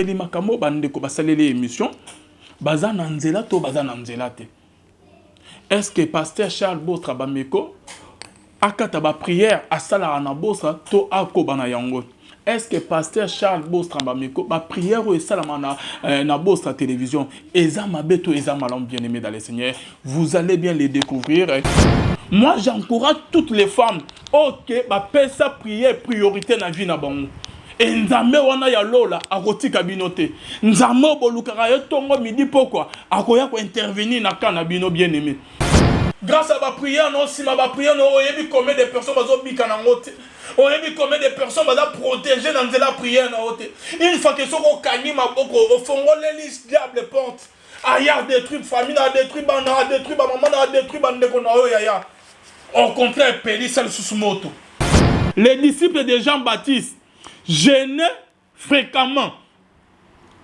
eli makambo bandeko basaleli émission baza na nzela to baza na nzela te. Est-ce que pasteur Charles Bostra bameko akata ba prière asala na Bostra to akoba na yango? Est-ce que pasteur Charles Bostra bameko ba prière ou esala na Bostra télévision eza mabeto eza malom bien-aimé dans le Seigneur? Vous allez bien les découvrir. Moi j'encourage toutes les femmes OK ba pesa prière priorité na vie na bango. Et nzambe wana ya lola akotika bino te. Nzambe bolukaka yo tongo midi pourquoi akoya ko intervenir na kana bino bien-aimé. Grâce à ma prière, non, si ma prière, non, on a vu combien de personnes ont mis en haut. On a vu combien de personnes ont protégé dans la prière. Une fois que ce qu'on gagne, ma boko, au fond, on les lisse, diable porte. Aïe, détruit famille, détruit bana, détruit maman, détruit bande qu'on a eu, aïe. Au contraire, péri celle sous moto. Les disciples de Jean-Baptiste gênaient fréquemment.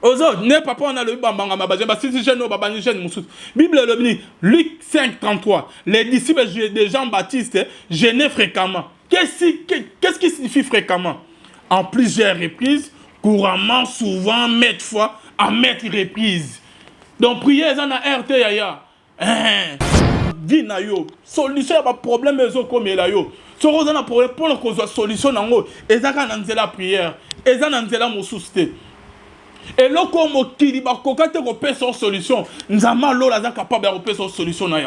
Ozo, ne papa on a le bambanga mabaje, bah si je ne baba ni jeune moussou. Bible le dit, Luc 5:33. Les disciples de Jean-Baptiste gênaient fréquemment. Qu'est-ce qui signifie fréquemment? En plusieurs reprises, couramment, souvent, maintes fois, à maintes reprises. Donc prière en a RT yaya. Dit na yo, solution à problème ezo comme la yo. So on a pour répondre aux solutions nango, ezaka nanzela prière, ezaka nanzela moussouste. Et là, comme on dit, quand on peut faire solution, nous avons la capable de faire solution. Et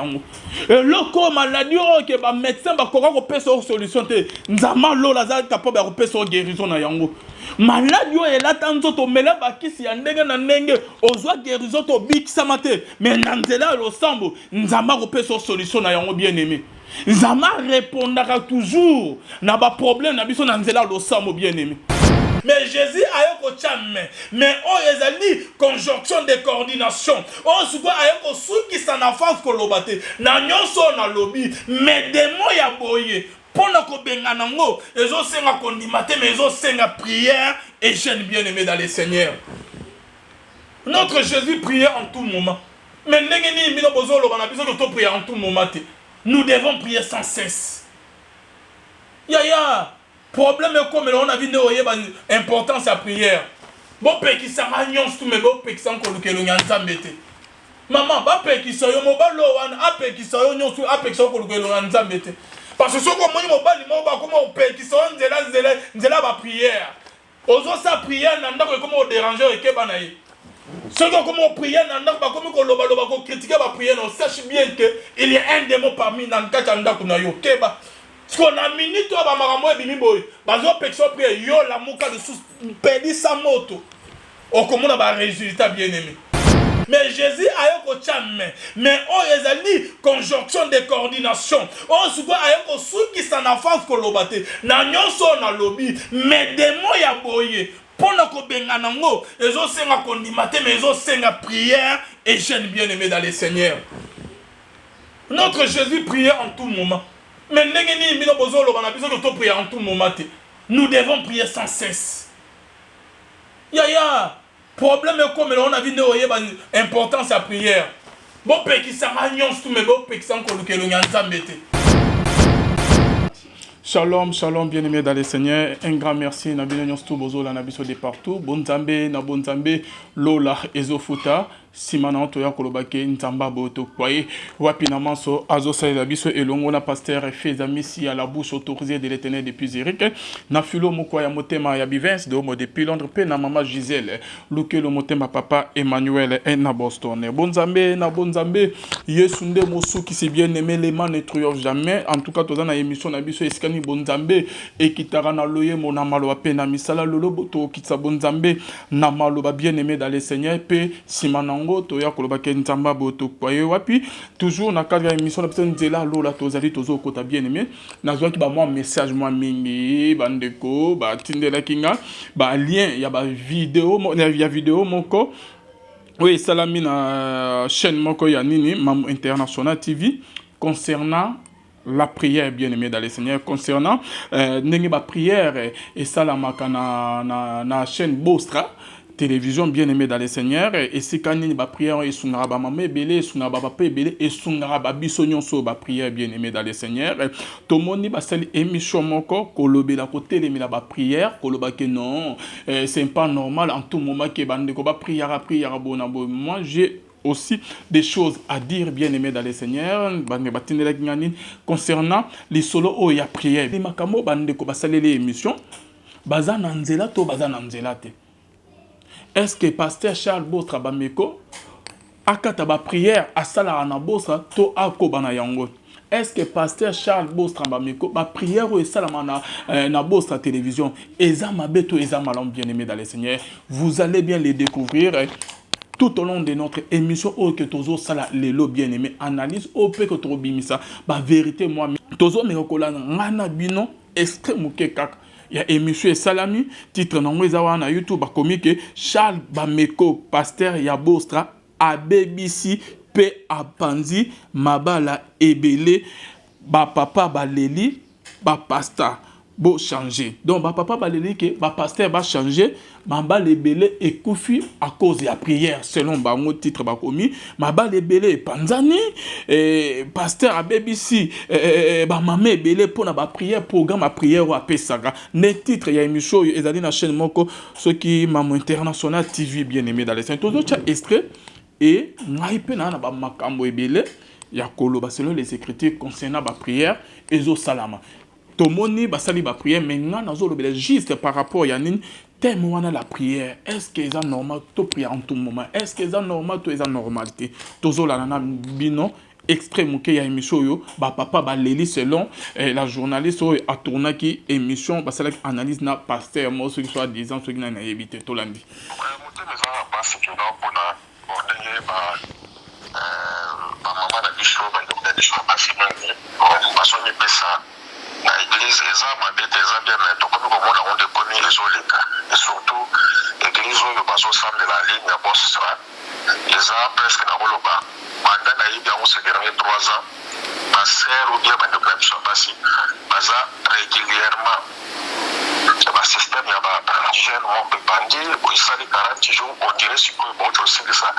là, comme maladie, que médecin va faire solution, nous avons la capable de faire guérison. Maladie est là, tant que mais là, si on a guérison, mais nous avons nous avons fait solution. Bien aimé. Nous avons répondre toujours na ba problème na biso na nzela lo samo bien aimé. Mais Jésus a eu mais on les a dit conjonction de coordination. On se voit avec ceux qui s'en avancent pour le battre. Na nyonso na lobby, mais des mots ya boye. Pour nous benga nango, ils ont senga condimate, mais ils ont senga prière et jeune bien aimé dans le Seigneur. Notre Jésus priait en tout moment. Mais n'engeni mino bozo lo bana biso to prier en tout moment. Nous devons prier sans cesse. Ya. Problème est comme on a vu l'importance de la prière. Bon, qui s'en a tout mais bon, qui s'en coloque le nyanzambete. Maman, ba qui s'en yo mobalo wan, ape qui s'en yo nyonsu, ape qui s'en coloque le nyanzambete. Parce que ce qu'on m'a mobali moba comment on qui s'en nzela ba prière. Ozo sa prière nanda ko comment déranger et ke banayi. Ce qu'on comment prier nanda ba comment ko loba ko critiquer ba prière, on sache bien que il y a un démon parmi nanda kanda kuna yo keba. Ce qu'on a mis toi ba marambo e bimi boy bazo pexo prier yo la muka de sous perdu sa moto o comment on va résultat bien aimé. Mais Jésus a eu mais on les a dit conjonction de coordination. On se voit avec ceux qui s'en avancent pour le battre. Na nyonso na lobby mais des mots ya boye pour nous benga nango ils ont senga condimate mais ils ont senga prière et jeune bien aimé dans le Seigneur. Notre Jésus priait en tout moment. Mais nous devons prier sans cesse. Ya. Problème est comme on a vu l'importance de la prière. Bon, qui s'en a tout mais bon, qui s'en coloque le nyanzambete. Shalom, shalom, bien-aimés dans le Seigneur. Un grand merci. Nabino nyonstu bozo la nabiso de partout. Bonzambe, na bonzambe, lola ezofuta. Simana toya kolobake ntamba boto kwaye wapi na manso azo sa biso elongo na pasteur Feza Messi à la bouche autorisée de l'Éternel depuis Eric na filo moko ya motema ya Bivens de homo depuis Londres pe na mama Gisèle luke lo motema papa Emmanuel na Boston. Bonzambe na bonzambe Yesu nde mosuki si bien aimé les man ne triomphe jamais. En tout cas toza na émission na biso eskani bonzambe ekitara na loye mona malo pe na misala lolo boto kitsa bonzambe na malo ba bien aimé dans le Seigneur pe simana toya kolobake ntamba boto kwaye wapi toujours na cadre ya émission la personne nzela lola tozali tozo kota bien aimé nazwa ki ba moi message moi mingi bandeko ba tindela kinga ba lien ya ba vidéo ya vidéo moko oui salami na chaîne moko ya nini Mam International TV concernant la prière bien aimée dans le Seigneur concernant n'engi ba prière et salamaka na chaîne Bostra télévision bien-aimé dans les seigneurs et si kanini ba prière et sungara ba mama ebele sungara ba papa ebele et sungara ba biso nyonso ba prière bien-aimé dans les seigneurs tomoni ba sali émission moko kolobela ko telemela ba prière koloba que non c'est pas normal en tout moment que bande ko ba prière bona bo moi j'ai aussi des choses à dire bien-aimé dans les seigneurs concernant les solos où il y a prière les makamo bande ko ba sali les émissions baza na nzela to baza na nzela te. Est-ce que pasteur Charles Botra Bameko akata ba prière à sala na bosa to akobana yango? Est-ce que pasteur Charles Botra Bameko ba prière ou sala na bosa télévision eza mabeto eza malam bien-aimé dans les seigneurs? Vous allez bien les découvrir tout au long de notre émission au que tozo sala lelo bien-aimé analyse au pe que to bimisa ba vérité moi tozo me kola ngana bino extrême kaka. Il y a émission et salami, titre na YouTube, comme que Charles Bameko, pasteur Yabostra, à BBC, P. Apanzi, Mabala Ebele, ba papa Baleli, ba pasteur. Bon changer. Donc, ma papa va dire que ma pasteur va changer. Ma balle ebele et koufi à cause de la prière. Selon mon titre, ma commis. Ma balle ebele panzani. Pasteur à BBC. Ma maman ebele pour la prière. Programme ma prière ou à Pesaga. Ne titre, il y a une émission. Ils ont dit dans la chaîne Moko. Ceux qui m'ont international TV bien aimé dans les saints. Tous autres extraits. Et, naïpe na ba makambo ebele. Yakolo, selon les écritures concernant la prière. Ezo salama. Tomoni basali ba prière mais ngana zo lobela juste par rapport ya nini thème wana la prière est-ce que c'est normal to prier en tout moment est-ce que c'est normal to est normalité tozo la nana bino extrême que ya émission yo ba papa ba leli selon la journaliste a tourné qui émission basala analyse na pasteur mo ceux qui soit disant ceux qui na éviter to landi maman na biso ba biso basimani na église eza mabete eza bien mais tokomi komona ngo ndekoni ezoleka et surtout église oyo bazosambela ligne ya bosra eza presque na koloba banda nayebi yango ce dernier 3 ans baser ou bien bandeko na biso basi baza régulièrement basystème ya bagene moko ebandi boisali 40 jours on dirait sikoyo bauti osilisa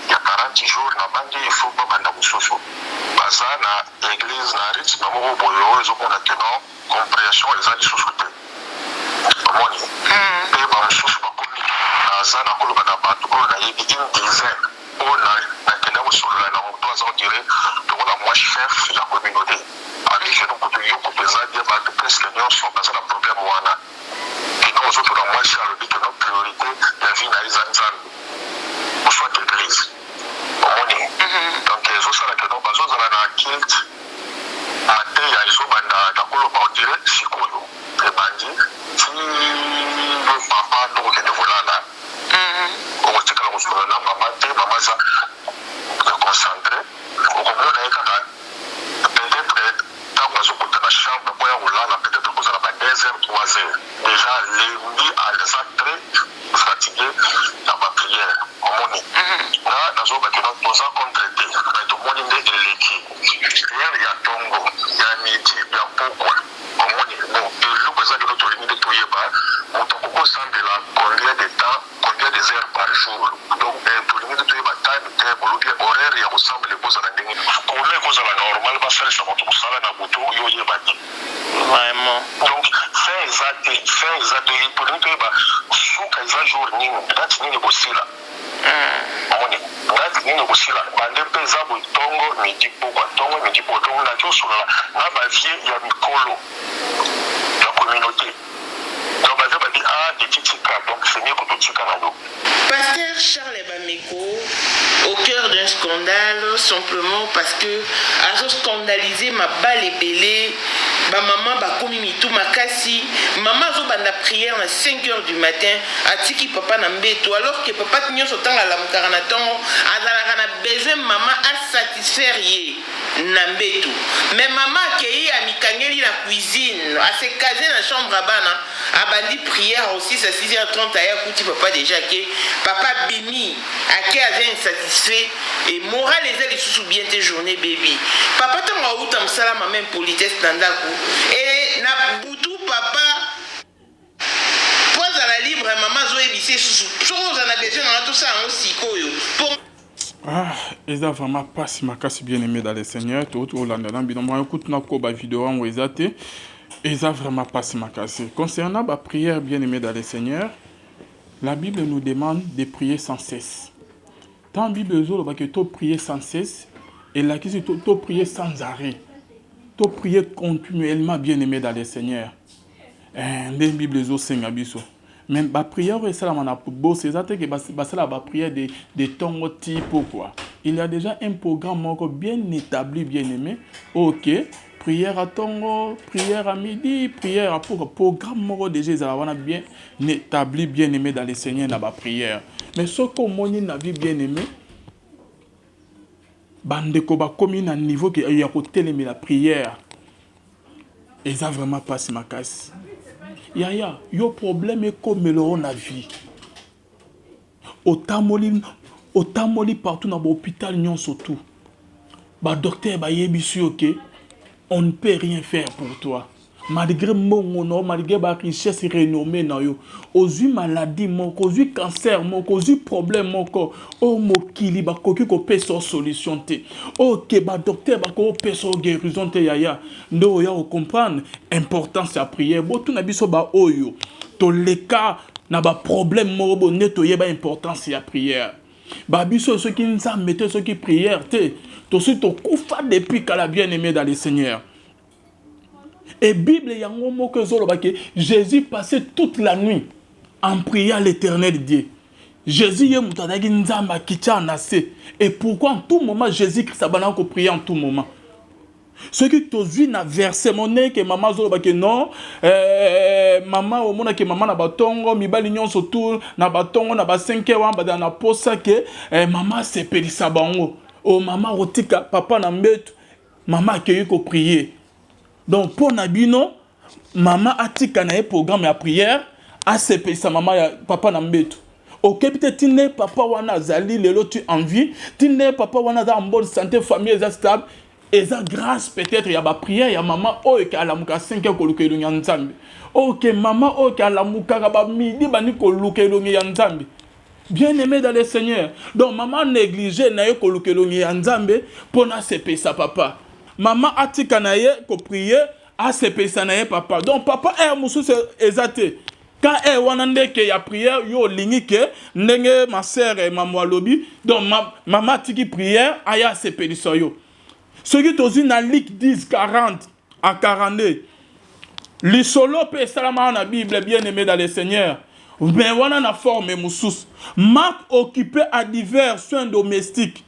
ya 40 jours na bandi ifo babanda mosusu baza na église na rythme moko boye oyo ezomona ke non compréhension eza lisusu te omoni mpe bamosusu bakomi aza na koloba na bato oyo nayebi une dizaine oyo nakende kosolola na moto aza odire lokola moi chef ya communauté abigeno kutu yo kutu eza bien bato presque nyonso baza na problème wana kino ozotuna mwasi alobi ke no priorité ya vie na eza nzambe oswat église omoni donc ezosala ke no bazozala na kilt mateya ezobanda na koloba odire sikoyo ebandi ti yo papa tokokende kolala okotikala kosolola na mama te mama aza concentré okomona ye kaka peut-être ntango azokota na chambre mpo ya kolala peut-être kozala ba 2 heures 3 heures déjà lembi aza très fatigué na baprière omoni nga nazobaki no toza contre te mais tomoni nde eleki prière ya ntongo ya midi ya pokwa omoni bon eloko eza kino tolingi nde toyeba moto akokosambela combien de temps combien des heures par jour donc tolingi nde toyeba time te bolobi horaire ya kosambela ekozala ndenge kola ekozala normal basalisa moto kosala na butu yo oyeba te vraiment donc fin eza te tolingi toyeba suka eza jour nini date nini kosila omoni date nini kosila bande mpe eza boye ntongo midi pokwa ntongo midi pokwa ntongo naki osolola na bavie ya mikolo ya communauté donc bavie badi etitika donc c'est mieux kototika na yo. Pasteur Charles Bameko, au cœur d'un scandale, simplement parce que a scandalisé ma balle et belé, ma maman ba komi mitou makasi, maman zo banda prière à 5h du matin, a tiki papa na mbeto, alors que papa tinyo sotan la mukara na tongo, azala na besoin maman à satisfaire ye na mbeto. Mais maman qui a mikangeli la cuisine, a se caser dans la chambre à bana, a bandi prière aussi à 6h30 à yakuti papa déjà que papa bimi a qui a insatisfait et moral les ailes sous bien tes journées baby papa t'as ou t'as msala ma même politesse nandaku et na boutou papa pose à la libre maman zoé lycée soki ozana besoin na tosala yango sikoyo Ah, ils ont vraiment pas si ma casse bien aimé dans les seigneurs. Tout au lendemain, bien moi écoute na ko ba vidéo en wezate. Ils ont vraiment pas si ma casse. Concernant la prière bien aimée dans les seigneurs, la Bible nous demande de prier sans cesse. Tant la Bible zo ba que to prier sans cesse et là qui to prier sans arrêt. To prier continuellement bien aimé dans les seigneurs. La Bible zo senga biso. Même la prière, c'est la prière de ton type. Quoi. Il y a déjà un programme bien établi, bien aimé. Ok, prière à Tongo, prière à midi, prière à pour programme déjà bien établi, bien aimé dans les seigneurs dans la prière. Mais ce qu'on a na vie bien aimé, bandeko ba comme un niveau qui a côté la prière. Et ça vraiment pas si ma casse. Yaya, yo problème est comme la vie. Otamoli partout dans l'hôpital, nyon surtout. Ba docteur ba yebisu ok, on ne peut rien faire pour toi. Malgré mon malgré ba richesse renommée na yo, ozu maladie moko, ozu cancer moko, ozu problème moko, o mokili ba koki ko pe so solution te. Ok ba docteur ba ko pe so guérison te yaya. Ndo ya o comprendre importance à prière. Bo tout na biso ba oyo. To leka na ba problème moko bo neto ye ba importance à prière. Ba biso ceux qui nous mettent ceux qui prière te. To su to kufa depuis qu'à la bien-aimée dans les seigneurs. Et Bible yango moko zoloba que Jésus passait toute la nuit en priant l'Éternel Dieu. Jésus ye mutadaki nzamba kicha nase. Et pourquoi en tout moment Jésus-Christ a banako prier en tout moment. Ce qui t'osu na verset monnaie que maman zoloba que non maman au monde que maman na batongo mibali nyonso tout na batongo na ba 5e wamba na posa que maman se pelisa bango. Oh maman rotika papa na mbetu maman accueilli ko prier. Donc, pour Nabino, maman a tika un programme de prière, a sepé sa maman, papa Nambetu. Ok, peut-être tu n'es papa wana zali, lelo tu en vie, tu n'es papa wana en bonne santé, famille stable, et ça grâce peut-être il y a ba prière, il y a maman oh qui a la muka 5 ko lukelo nyanzambe. Ok, maman oh qui a la muka ba midi bani ko lukelo nyanzambe. Bien aimé dans le Seigneur. Donc maman négligé na yo ko lukelo nyanzambe pour na sepé sa papa. Maman a tika na ye ko prier a sepe sa na ye papa. Donc papa est musu se ezate. Quand est wanande ke ya prière yo lingi ke ndenge ma sœur et maman lobi. Donc maman tiki prière aya sepe liso yo. Ce qui tozi na Luc 10 40 à 42. Le solo pe salama na Bible bien aimé dans le Seigneur. Mais wana na forme musus. Marc occupé à divers soins domestiques.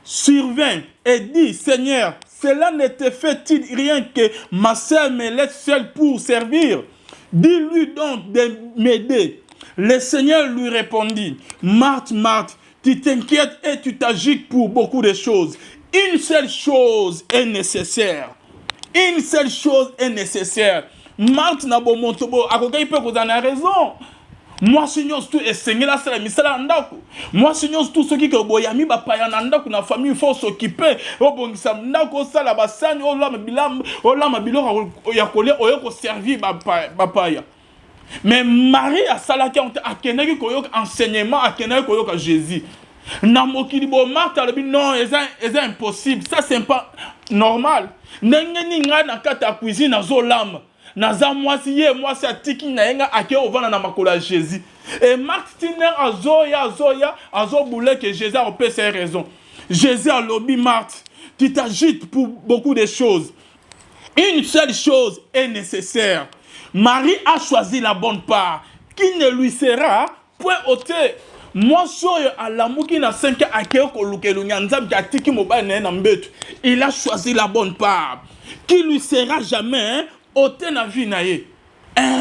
Survint et dit Seigneur, cela ne te fait-il rien que ma sœur me laisse seule pour servir? Dis-lui donc de m'aider. Le Seigneur lui répondit, Marthe, Marthe, tu t'inquiètes et tu t'agites pour beaucoup de choses. Une seule chose est nécessaire. Une seule chose est nécessaire. Marthe n'a pas monté, il peut vous en avoir raison. Moi, Seigneur, tout est Seigneur, là, c'est la misala ndako. Moi, Seigneur, tout ce qui est boyami, bapaya ndako, na famille, il faut s'occuper. Oh, bon, ça ndako, ça, la bassane, oh, là, bilam, oh, là, ma bilor, yakole, oh, yoko servi, bapaya. Mais Marie, a salaki, a kenaki, koyok enseignement, a kenaki, koyok Jésus. Namokili, bo, Marthe, a dit, non, c'est impossible. Ça, c'est pas normal. N'engeni nga na kata cuisine, na zo lame. Naza mwasi ye mwasi atiki na yenga ake ovana na makola Jésus. Et Marc Tiner azo boule que Jésus a opé ses raisons. Jésus a lobby Marthe, tu t'agites pour beaucoup de choses. Une seule chose est nécessaire. Marie a choisi la bonne part, qui ne lui sera point ôtée. Moi, soy à l'amour qui n'a 5 ans, il a choisi la bonne part, qui lui sera jamais ôté na vie na ye.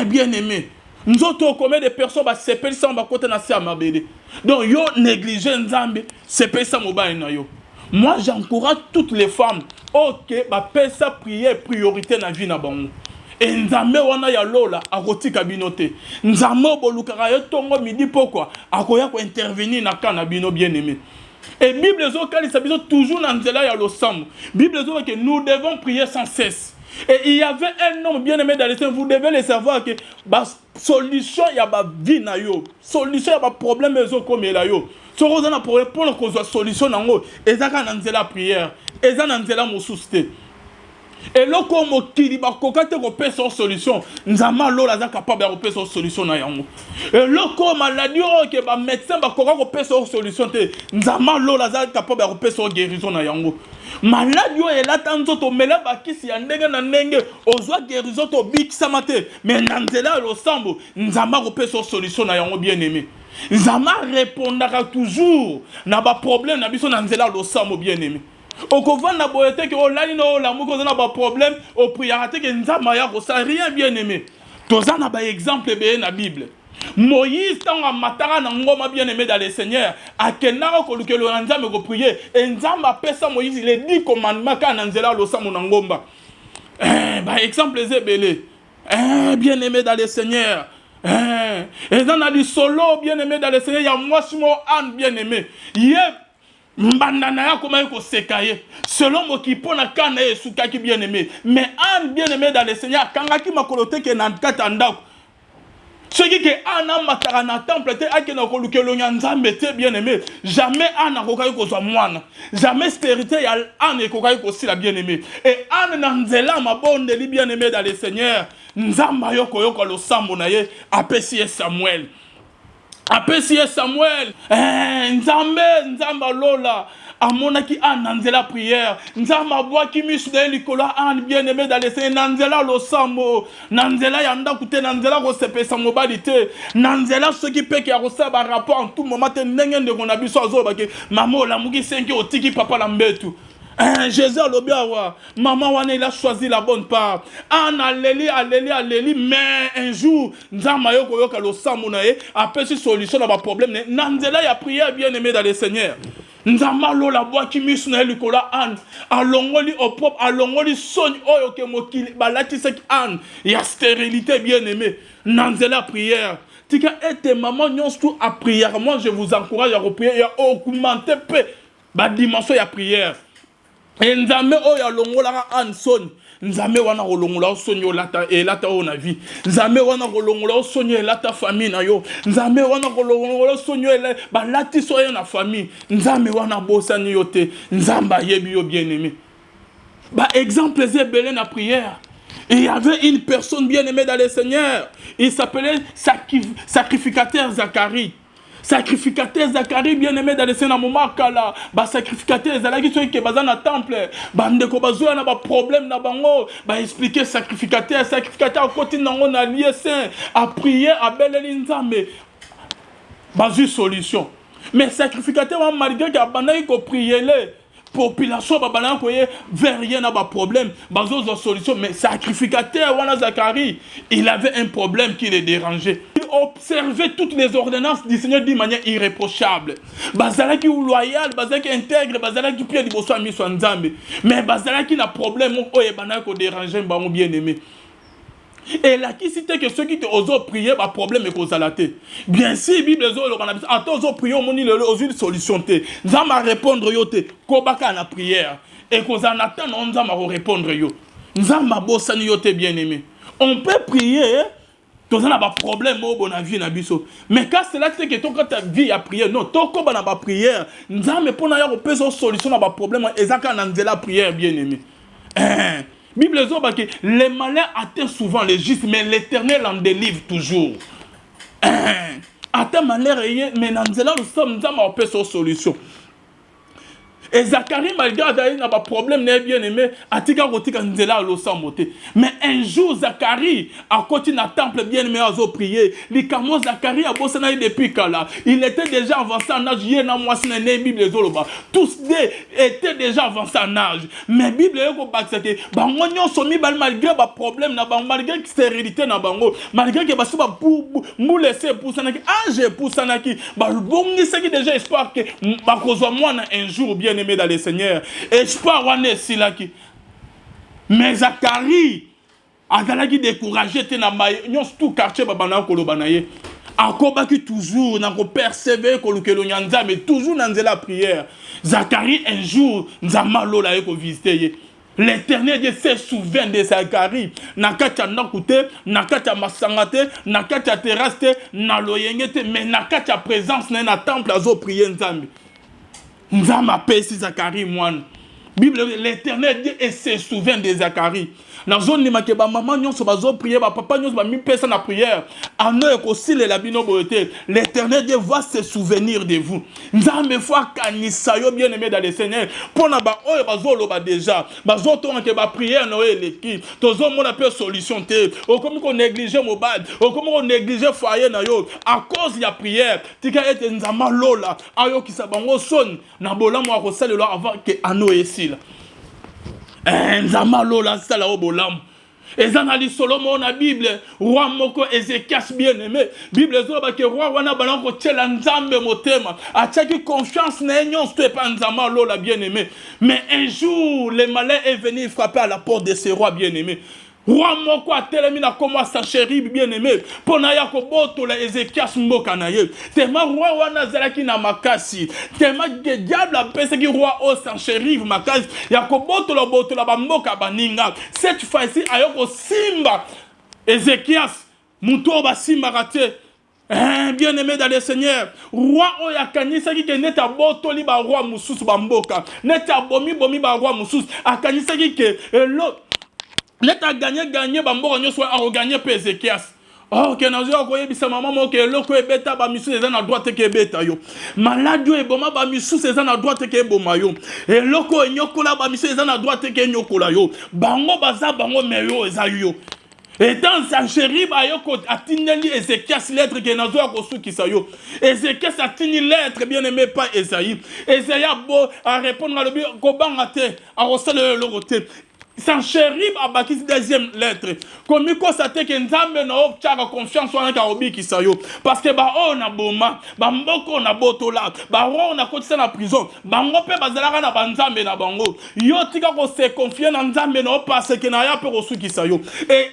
Bien aimé. Nous autres, combien de personnes se pèlent sans côté na se amabede. Donc, yo négligé nzambe, se pèlent sans mobile na yo. Moi, j'encourage toutes les femmes, ok, bah, pèlent sa prière priorité na vie na bango. Et nzambe wana ya lola, akoti kabinote. Nzambe bolukara yo tongo midi pourquoi? Akoya ko intervenir na kana bino bien aimé. Et Bible zo kali sabiso toujours na nzela ya losamu. Bible zo que nous devons prier sans cesse. Et il y avait un homme bien aimé dans les saints, vous devez le savoir que solution ya ba vie na yo, solution ya ba problème ezo komela yo. Soko za na problème pour na kozwa solution nango, ezaka na nzela prière, eza na nzela mosusu te. Eloko mokili bakoka te kopesa solution, nzama lola za capable ya kopesa solution na yango. Eloko maladie o ke ba médecin bakoka kopesa solution te, nzama lola za capable ya kopesa guérison na yango. Maladie o elata nzoto mela bakisi ya ndenge na ndenge ozwa guérison to bikisama te, mais na nzela losambo nzama kopesa solution na yango bien aimé. Nzama répondra toujours na ba problème na biso na nzela losambo bien aimé. Okovanda boyete ke olali no la moko na ba problème o prière te ke nzama ya ko ça rien bien aimé. Toza na ba exemple be na Bible. Moïse tanga matara na ngoma bien aimé dans le Seigneur akena ko lukelo na nzambe ko prier et nzamba pesa Moïse les 10 commandements kana nzela lo samu na ngomba. Ba exemple zebele. Bien aimé dans le Seigneur. Et dans la solo bien aimé dans le Seigneur, il y a moi simo an bien aimé. Mbandana ya koma ko sekaye selon mo ki pona kana esuka ki bien aimé mais an bien aimé dans le Seigneur kanga ki makolote ke na kata ndako ce qui que an matara na temple te akena ko lukelo nzambe te bien aimé jamais an akokai ko zwa mwana jamais spirituel ya an ekokai ko sila bien aimé et an na nzela mabonde li bien aimé dans le Seigneur nzamba yoko yoko lo sambo na ye apesi Samuel. Apesi Samuel, nzamba lola, amonaki an nanzela prière, nzamba boaki misde likola an bien aimé dans les Seigneur, nanzela lo sambo, nanzela yanda kute nanzela ko sepe sa mobilité, nanzela ce qui peut qui a reçu par rapport en tout moment te ndenge de qu'on a biso azoba ke maman la mugi 5 otiki papa la mbetu. Jésus Lobiawa, maman wane il a choisi la bonne part. An aleli, mais un jour, nzama yoko yoka lo samunae, après cette solution à ma problème, nanzela ya prière bien aimé dans le Seigneur. Nzama lo la bois qui misuna likola an, alongoli au propre, alongoli sogne oyo ke mokili, balati sek an, ya stérilité bien aimé. Nanzela prière. Tika ete maman nyons tout à prière. Moi je vous encourage à prier et à augmenter peu ba dimension ya prière. Nzame oya longola an son nzame wana kolongola sonyo lata e lata ona vie nzame wana kolongola sonyo lata famille na yo nzame wana kolongola sonyo ba lati soyo na famille nzame wana bosani yo te nzamba yebi yo bien aimé ba exemple zebele na prière. Et il y avait une personne bien aimée dans le Seigneur, il s'appelait sacrificateur Zacharie. Sacrificateur Zacharie bien aimé dans le Seigneur Momakala, ba sacrificateur Zalaki ceux qui bazan na temple, ba ndeko bazwa na ba problème na bango, ba expliquer sacrificateur continue nango na lieu saint, à prier à beleli nzambe. Bazu solution. Mais sacrificateur malgré que banai ko prier les population babana koye vers rien na ba problème, bazo solution mais sacrificateur wana Zacharie, il avait un problème qui le dérangeait. Observer toutes les ordonnances du Seigneur d'une manière irréprochable. Bazalaki loyal, bazalaki intègre, bazalaki pia liboso ami so nzambe. Mais bazalaki na problème oye bana ko déranger ba bien aimé. Et là qui cite que ceux qui te osent prier ba problème e ko zalate. Bien si Bible zo lo kana ato ozo prier au moni le ozo solution te. Nzamba répondre yo te ko baka na prière et ko za attend nzamba répondre yo. Nzamba bosani yo te bien aimé. On peut prier tu as un problème au bon avis na biso mais quand cela c'est que ton quand ta vie à prier non ton ko bana ba prière nzambe pona ya ko pesa solution na ba problème ezaka na nzela prière bien aimé. Bible zo ba que les malins atteignent souvent les justes mais l'Éternel en délivre toujours. Attends malheur mais na nzela nous sommes nzamba pesa solution. Et Zacharie, malgré qu'il a un problème, bien aimé, atika kotika nzela lo samoté. Mais un jour, Zacharie, à côté d'un temple bien aimé, a prié. Likamo Zacharie a bossé depuis Kala. Il était déjà avancé en âge. Il y a une Bible zoloba. Tous étaient déjà avancés en âge. Mais Bible est comme ça que bangonyo somi bal malgré ba problème na bango malgré stérilité na bango malgré que basu ba mou laisser pour ça âge pour ça na ki ba bongi c'est qui déjà espoir que ba kozwa mwana un jour bien aimé dans le Seigneur. Espoir wane silaki. Mais Zacharie azalaki découragé te na nyons tout quartier babana kolobana ye. Akobaki toujours na ko persévérer ko lukelo nyanza mais toujours na nzela prière. Zacharie un jour nzama lola ye ko visiter ye. L'Éternel Dieu se souvient de Zacharie. Nakacha nakute, nakacha masangate, nakacha terraste, na loyengete, mais nakacha présence na temple azo prier nzambe. Nzambe apesi Zacharie moine. Bible, l'Éternel Dieu et se souvient de Zacharie. Dans la zone de ba maman nyonso bazo prier, ba papa nyonso ba mi pesa na prière. Ano aussi le labino boete. L'Éternel Dieu va se souvenir de vous. Nzambe fois kanisa yo bien aimé dans le Seigneur. Pona ba oyo bazo loba déjà. Bazo tona ke ba prière no eleki. Tozo mona pe solution te. O comme qu'on négliger mobile, o comme on négliger foyer na yo à cause ya prière. Tika ete nzama lola ayo ki sa bango son na bolamo a kosalela avant que ano esila. Nzama lola sala obolam. Ezanali Solomon na Bible, roi moko Ézéchias bien-aimé. Bible zoba ke roi wana balongo tela nzambe motema. Ataki confiance na nyon sto pas nzama lola bien-aimé. Mais un jour, le malin est venu frapper à la porte de ce roi bien-aimé. Roi moko atelemi na komo Sanchérib bien-aimé. Pona ya ko boto la Ézéchias mboka na ye. Tema roi wana zalaki na makasi. Tema ke diable apesa ki roi o Sanchérib makasi. Ya ko boto la bamboka baninga. Cette fois-ci ayoko simba Ézéchias muto ba simba raté. Bien-aimé dans le Seigneur, roi oya kanisa ki ke neta boto li ba roi mususu bamboka. Neta bomi ba roi mususu. Akanisa ki ke L'État gagné, bambo soit a gagné Ézéchias. Oh, que nous avons koye bisa maman que loko e beta ba misu ezana na droite ke beta yo. Malade e boma ba misu ezana na droite ke boma yo. E loko e nyokola ba misu ezana na droite ke nyokola yo. Bango baza bango meyo ezayo. Et dans Sanchérib ayoko atineli Ézéchias lettre que nous avons reçu qui sa yo. Ézéchias atini lettre bien aimé pas Ésaïe. Ésaïe a répondre à le kobangate a reçu le roté. Sanchérib a bâti deuxième lettre. Comme il constate que Nzambe n'a pas confiance en Karobi qui sa yo. Parce que bah on a boma, bah mboko na botola, bah on a côté na prison, bah ngope bazalaka na banzambe na bango. Yo tika ko se confier na Nzambe na parce que na ya pe reçu qui sa yo. Et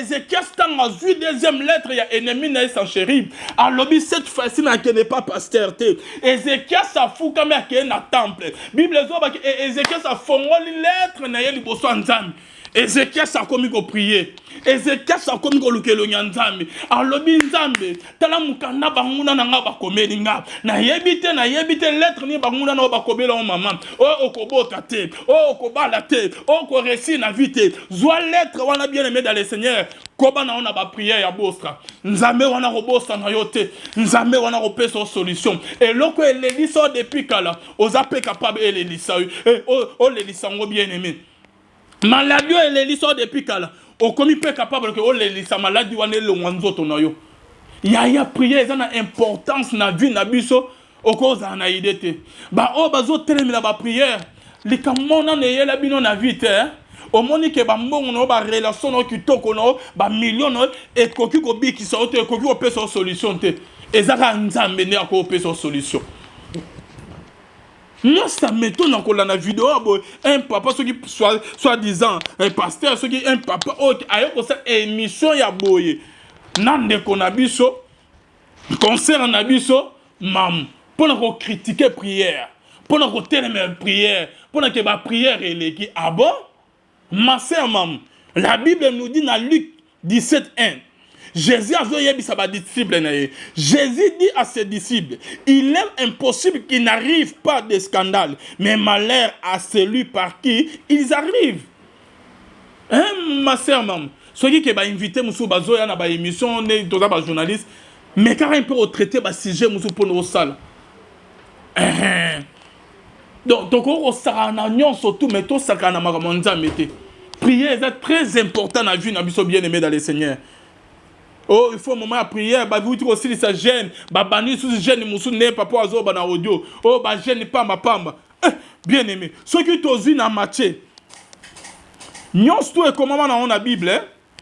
Ézéchias tant a vu deuxième lettre il y a ennemi na Sanchérib. A lobby cette fois-ci na que n'est pas pasteur te. Ézéchias a fou comme à na temple. Bible zo ba Ézéchias a fongoli lettre na yeli boso nzambe. Ézéchias a commis ko prier. Ézéchias a commis ko lukelo nzambe. Alobi nzambe tala mukanda banguna na nga bakomeli nga. Na yebite lettre ni banguna na bakomela o maman. O okobota te, o okobala te, o ko récit na vite. Zwa lettre wana bien aimé dans le Seigneur. Koba na ona ba prière ya bostra. Nzambe wana robosa na yote. Nzambe wana ropeso solution. Et loko elelisa depuis kala, ozape capable elelisa. O lelisa ngo bien aimé. Maladie et l'élisa depuis kala. Au commis peu capable que l'élisa maladie wane le wanzo tonayo. Ya prière ça na importance na vie na biso au cause na idete. Ba o bazo telemila ba prière. Li kamona ne yela bino na vie te. Au moni ke ba mbongo no ba relation no kitoko no ba million no et koki ko bi ki so te koki ko peso solution te. Ezaka nzambe ne ko peso solution. Moi, ça m'étonne encore dans la vidéo. Un papa, ceux qui soi-disant, un pasteur, ceux qui un papa, ailleurs que cette émission, il y a boye. Nande qu'on a biso, concert en abisso, mam, pour nous critiquer prière, pour nous télémer prière, pour nous que la prière est l'équipe. Ah bon? Ma sœur, mam, la Bible nous dit dans Luc 17:1. Jésus a disciple. Jésus dit à ses disciples, il est impossible qu'ils n'arrivent pas de scandale, mais malheur à celui par qui ils arrivent. Hein, ma sœur, maman, ceux qui ont invité Moussou Bazo à une émission, des journalistes, mais quand on peut traiter le sujet pour nos salles. Donc, on s'arrange surtout, mais tout ça, prier est très important dans la vie, bien aimé dans le Seigneur. Oh, il faut un moment à prière, bah vous aussi les gêne, bah bani sous gêne musu ne papa azo ba na audio. Oh bah gêne pas ma pamba. Bien aimé. Ceux qui t'osent na matché. Nyons tout et comment on a la Bible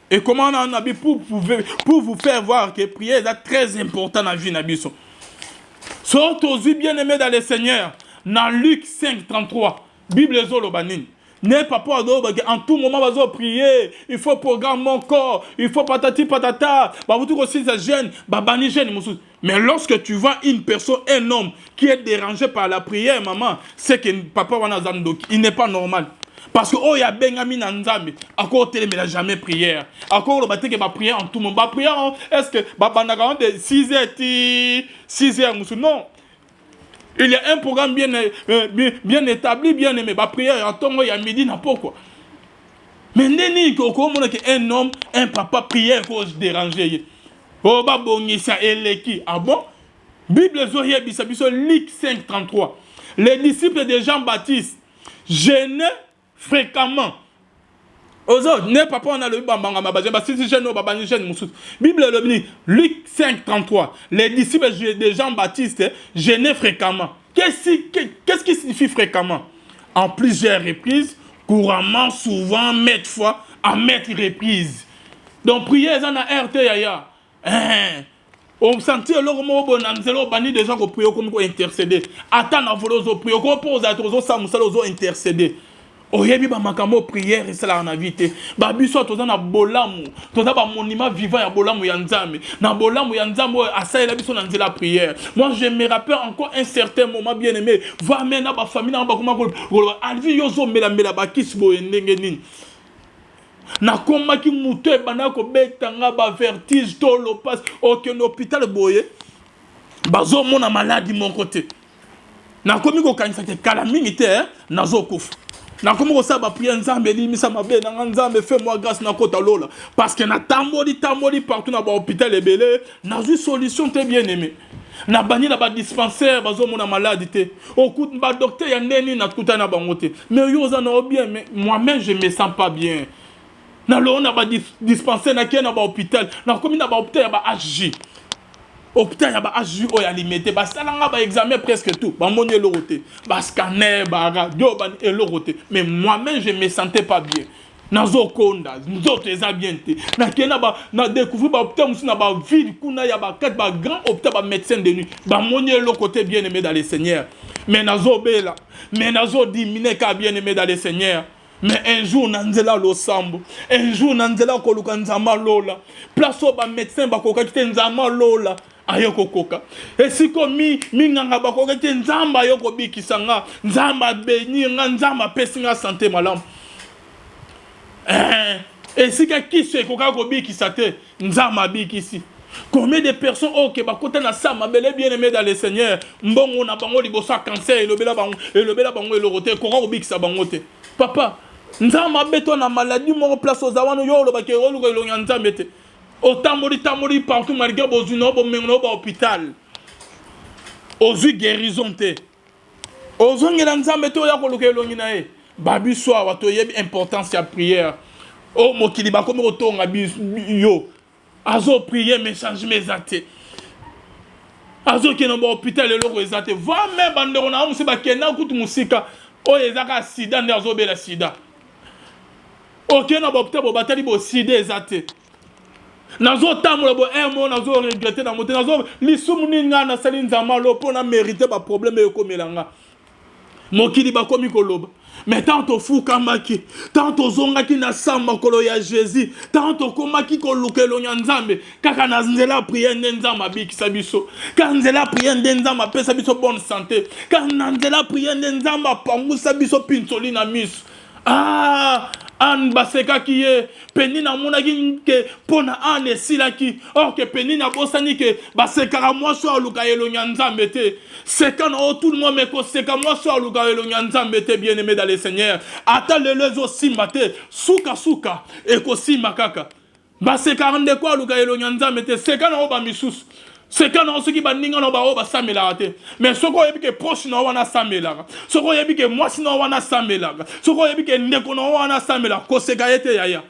et comment on a la Bible pour vous faire voir que prière est très important dans la vie na biso. Ceux qui bien aimé dans le Seigneur, dans Luc 5:33, Bible zolo banin. Ne papa en tout moment va prier, il faut programmer mon corps, il faut patati patata, bah vous aussi ça gêne, bah bani gêne. Mais lorsque tu vois une personne, un homme qui est dérangé par la prière, maman, c'est que papa wana zandok, il n'est pas normal. Parce que oh, il y a Bengami Nanzambe, à côté mais il n'a jamais prière. À côté, il y a prière en tout le monde. Prière, est-ce que de 6h, non. Il y a un programme bien établi, bien aimé. Prière en temps, il y a midi, n'importe quoi. Mais neni un homme, un papa prière pour se déranger. Oh, ça eleki. Ah bon? Bible Zohia Bissabiso, Luc 5:33. Les disciples de Jean-Baptiste gênaient fréquemment. Aux autres, ne papa on a le bambanga mabaje, si je ne baba ni jeune moussou. Bible le dit, Luc 5:33. Les disciples de Jean-Baptiste gênaient fréquemment. Qu'est-ce qui signifie fréquemment? En plusieurs reprises, couramment, souvent, maintes fois, à maintes reprises. Donc prière en a RT yaya. On sentit alors mo bon anzelo bani des gens qui prient comme intercéder. Attends na volozo prier ko pose à trozo samusalozo intercéder. Oyebi ba makamo prière et cela en invité. Ba biso toza na bolamu, toza ba monument vivant ya bolamu ya nzambe. Na bolamu ya nzambe asala biso na nzela prière. Moi je me rappelle encore un certain moment bien aimé. Va mena ba famille na ba kuma ko alvi yozo mela ba kisbo ndenge nini. Na koma ki muto ebana ko betanga ba vertige to lopas aucun hôpital boye bazo mona maladie mon côté na komi ko kanisa te kala mingi te nazo kufa na komi ko saba prier nzambe li misa mabe na nzambe fais-moi grâce na kota lola parce que na tamboli partout na ba hôpital ebele na ju solution te bien aimé na bani na ba dispensaire bazo mona maladie te okut ba docteur ya neni na kuta na bango te mais yo za na bien mais moi-même je me sens pas bien. Na lo na ba dispensaire na kena ba hôpital na komi na ba hôpital ya ba HJ hôpital ya ba HJ o ya limité ba salanga ba examen presque tout ba moni eloroté ba scanner ba radio ba eloroté mais moi-même je me sentais pas bien nazo konda nzoto eza bien te na kena ba na découvrir ba hôpital musu na ba ville kuna ya ba quatre ba grand hôpital ba médecin de nuit ba moni eloroté bien aimé dans le Seigneur mais nazo bela mais nazo diminuer ka bien aimé dans le Seigneur. Mais un jour, nanzela lo sambo. Un jour, nanzela koluka nzama lola. Place au ba médecin bakoka kite nzama lola. Ayoko koka. Et si ko mi nganga bakoka kite nzamba ayoko bikisanga. Nzamba beni nga nzamba pesi nga santé malam. Et si ka kise koka ko bikisate nzamba bikisi. Combien de personnes qui bakota na sama bele bien aimé dans le Seigneur. Mbongo na bango libosa cancer et le bela bango et le roté koka ko bikisa bango te. Papa nzamba beto na maladie mon place aux awano yo lo bakero lo lo nzambe te tamori partout malgré bozuno bo mengo ba hôpital ozu guérison te ozongela nzambe to ya ko lo kelo ngina e babi so wato yebi importance ya prière o mokili ba komi otonga yo azo prier mais change mes actes azo ke no ba hôpital le lo ezate va même bandero na musi ba kena kutu musika o ezaka sida nde azobela sida oke na bopte bo batali bo sida ezate nazo tamola bo mo nazo regretter na mote nazo lisumu ninga na sali nzama lo pona mériter ba problème ekomelanga mokili ba komi koloba mais tant to fuka maki tant to zonga ki na samba kolo ya Jésus tant to komaki ko lukelo nzambe kaka na nzela prière nzamba bikisa biso ka nzela prière nzamba pesa biso bonne santé ka nzela prière nzamba pangusa biso pinsoli na miso an baseka ki ye penina mona ki pona an esila ki or que penina bosani ke baseka moi so aluka yelo nzambe te seka na tout le monde me ko seka moi so aluka yelo nzambe te bien aimé dans le Seigneur ata le lezo simbate suka e ko simba kaka baseka rende ko aluka yelo nzambe te seka na oba misusu seka na soki baninga na ba oba samela te mais soko yebi ke proche na wana samela soko yebi ke moi sino wana samela soko yebi ke ndeko na wana samela ko seka yete yaya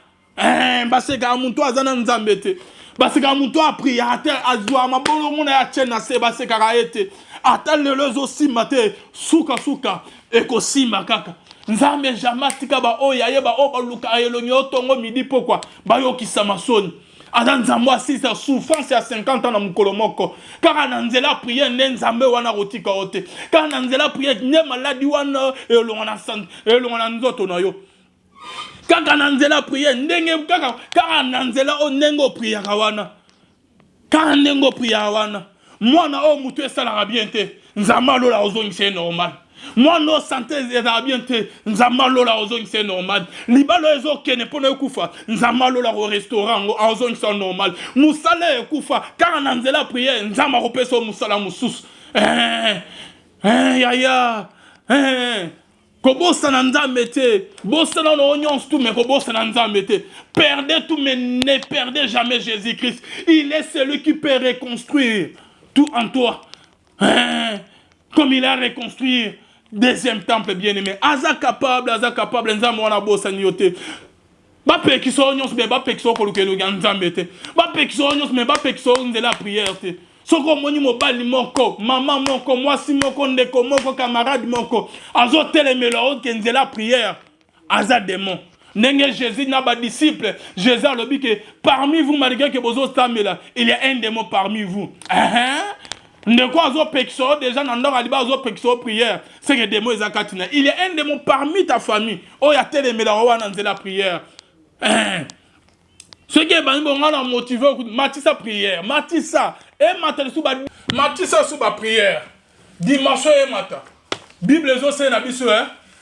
baseka muntu azana nzambe te baseka muntu a prière azwa mabolo mona ya tena se baseka raete ata le lezo simate suka e ko simba kaka nzambe jamatika ba oya yeba oba luka yelo nyotongo midi pokwa bayokisa masoni Adam nzambe asisa souffrance ya 50 ans na mukolo moko kaka na nzela prière ne nzambe wana rotika ote kaka na nzela prière ne maladi wana elonga na sant elonga na nzoto na yo kaka na nzela prière ndenge kaka na nzela o nengo prière wana kaka nengo prière wana mwana o mutu esala bien te nzambe alola ozongisa normal Moi, non, santé, bien, nzamalo la ozone, c'est normal. Libalo ezo kene pona kufa, nzamalo la au restaurant, ozone, c'est normal. Moussala kufa, car en anzela prière, nzama repeso moussala moussous. Yaya, kobosa na nzambe te, bosa na oignon tout, mais kobosa na nzambe te. Perdez tout, mais ne perdez jamais Jésus-Christ. Il est celui qui peut reconstruire tout en toi. Comme il a reconstruit deuxième temple bien-aimé. Aza capable, nzambe wana bosa nyote. Ba pekiso nyos me ba pekiso kolukelo nzambe te. Ba pekiso nyos me ba pekiso nzela prière te. Soko moni mobali moko, maman moko, mwasi moko, ndeko moko, camarade moko. Azo telemela o nzela prière. Aza démon. Nenge Jésus n'a pas disciple. Jésus a dit que parmi vous, malgré que vous êtes là, il y a un démon parmi vous. Ne quoi azo pekso déjà nandor aliba azo pekso prière. C'est que démon ezakatina. Il y a un démon parmi ta famille. Oh ya telemela o wana nzela prière. Ce qui est bon, on a motivé, Matissa prière, Matissa, et Matissa sous ma prière, dimanche et matin. Bible les autres, c'est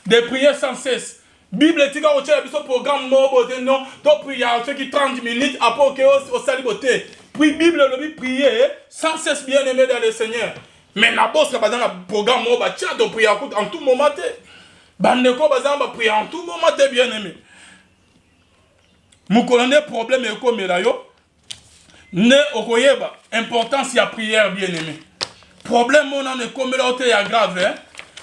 des prières sans cesse. Bible, tu as un programme mobile, non, donc prière, ceux qui 30 minutes après au saliboté. Puis Bible, le prier sans cesse bien aimé dans le Seigneur. Mais la bosse, dans le programme mobile, tu as ton prière en tout moment. Bandeko, bazan, prière en tout moment, bien aimé. Moukolande problème est comme là yo. Ne okoyeba importance ya prière bien aimé. Problème on est comme là ote ya grave hein.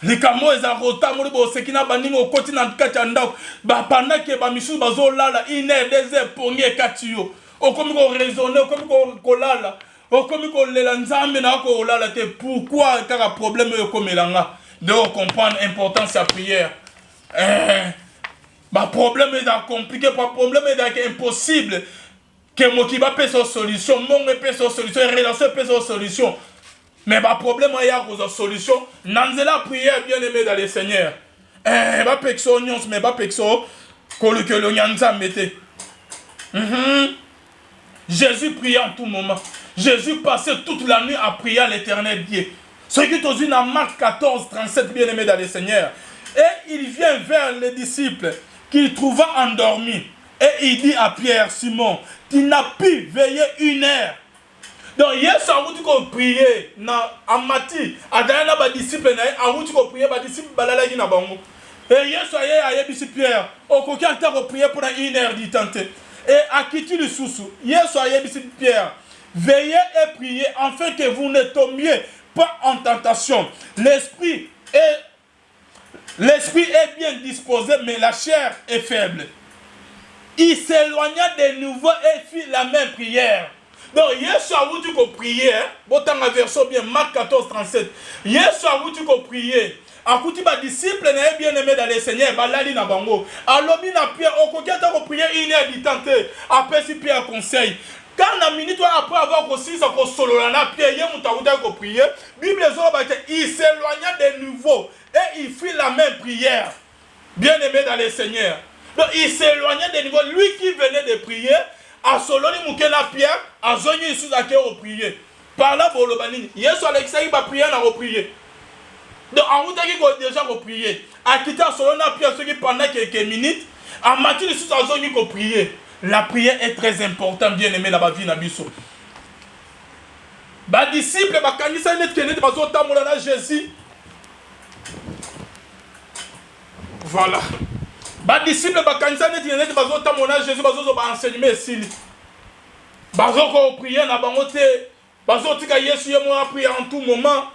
Les camo eza rota mo bo sekina baningo koti na kati ndako ba pendant que ba misu bazo lala 1 heure 2 heures pongé kati yo. Okomi ko raisonner okomi ko lala. Okomi ko lela nzambe na ko lala te pourquoi car problème est comme là nga. De comprendre importance ya prière. Ma problème est compliqué, pas problème est impossible. Que mon qui va payer sa solution, mon payer sa solution, relation payer sa solution. Mais ma problème est une solution. Nanzela prière bien aimé dans le Seigneur. Va payer son nyons, mais va payer son que le nyanza mette. Jésus priait en tout moment. Jésus passait toute la nuit à prier à l'Éternel Dieu. Ce qui est aux dans Marc 14, 37 bien aimé dans le Seigneur. Et il vient vers les disciples qu'il trouva endormi. Et il dit à Pierre, Simon, tu n'as pu veiller 1 heure. Donc, hier soir, vous avez prié, en mati, à Dana, les disciples, en vous avez prié, les disciples, balalagi na bango. Et hier soir, il y a Pierre, au coquin, tu as prié pendant 1 heure du temps. Et à qui tu le sous-sous. Hier soir, il y a Pierre, veillez et priez, afin que vous ne tombiez pas en tentation. L'esprit est bien disposé, mais la chair est faible. Il s'éloigna de nouveau et fit la même prière. Donc, hier soir, vous tu peux prier, bon, dans la version bien, Marc 14, 37. Hier soir, vous tu peux prier. À côté de disciple, n'est bien aimé dans le Seigneur, balali na bango. Alors, na Pierre, au côté de prier, il est dit tenter. Après, si Pierre conseille. Quand la minute après avoir aussi ça solo la Pierre, il prier. Bible il s'éloigna de nouveau et il fit la même prière. Bien aimé dans le Seigneur. Donc il s'éloignait de nouveau. Lui qui venait de prier, à Soloni Moukena Pierre, à Zoni sous à qui on prier. Par là pour le banini. Hier soir Alexei va prier, on a reprié. Donc en route qui a déjà reprié. À quitter à Soloni Pierre, ceux qui pendant quelques minutes, en matinée sous à Zoni qu'on prier. La prière est très importante, bien aimé dans la vie Nabiso. Ba disciple, ba kanisa net kenet bazo tamolana Jésus. Voilà. Ba disciple, ba kanisa net kenet bazo tamolana Jésus bazo ba enseigner ici. Bazo ko prier na bangote, bazo tika Yesu yemo a prier en tout moment.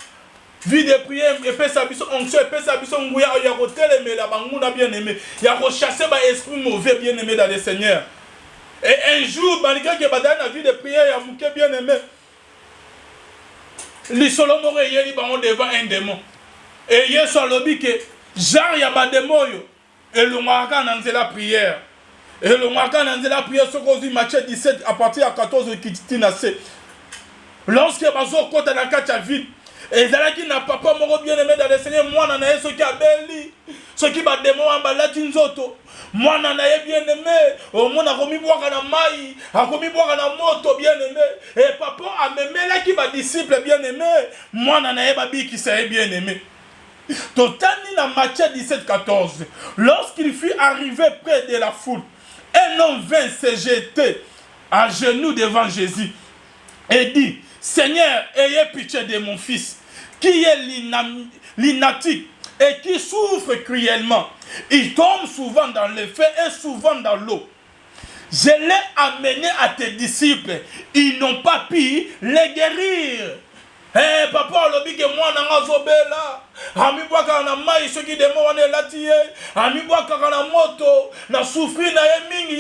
Vie de prière et fait sa biso onction et fait sa biso nguya ya ko telemé la banguna bien aimé. Ya ko chasser ba esprit mauvais bien aimé dans le Seigneur. Et un jour, malgré que dans la vie de prière, il y a Mouké bien aimé. Les Solomon et on devant un démon. Et hier soir, le dit que Jean, il y a des démons. Et le Maracan dans la prière. Et le Maracan dans la prière, ce qu'on dit, Matthieu 17, à partir de 14, qui dit lorsque Bazo côte dans la carte vide, et Zala qui n'a pas bien aimé dans le Seigneur, moi, on a ce qui a belli. Ce qui va démon en bas, Latinzoto. Moi, on a bien aimé. Au monde, a commis boire dans maï, a commis boire dans moto, bien aimé. Et papa a aimé là qui va disciple bien aimé. Moi, on a babi qui s'est bien aimé. Totani dans Matthieu 17-14. Lorsqu'il fut arrivé près de la foule, un homme vint se jeter à genoux devant Jésus et dit, Seigneur, ayez pitié de mon fils, qui est lunatique et qui souffre cruellement. Il tombe souvent dans le feu et souvent dans l'eau. Je l'ai amené à tes disciples. Ils n'ont pas pu les guérir. Eh, papa, lobi que moi n'a zobela. Ami boaka na mai soki de mo wane latie. Ami boaka na moto na souffri na mingi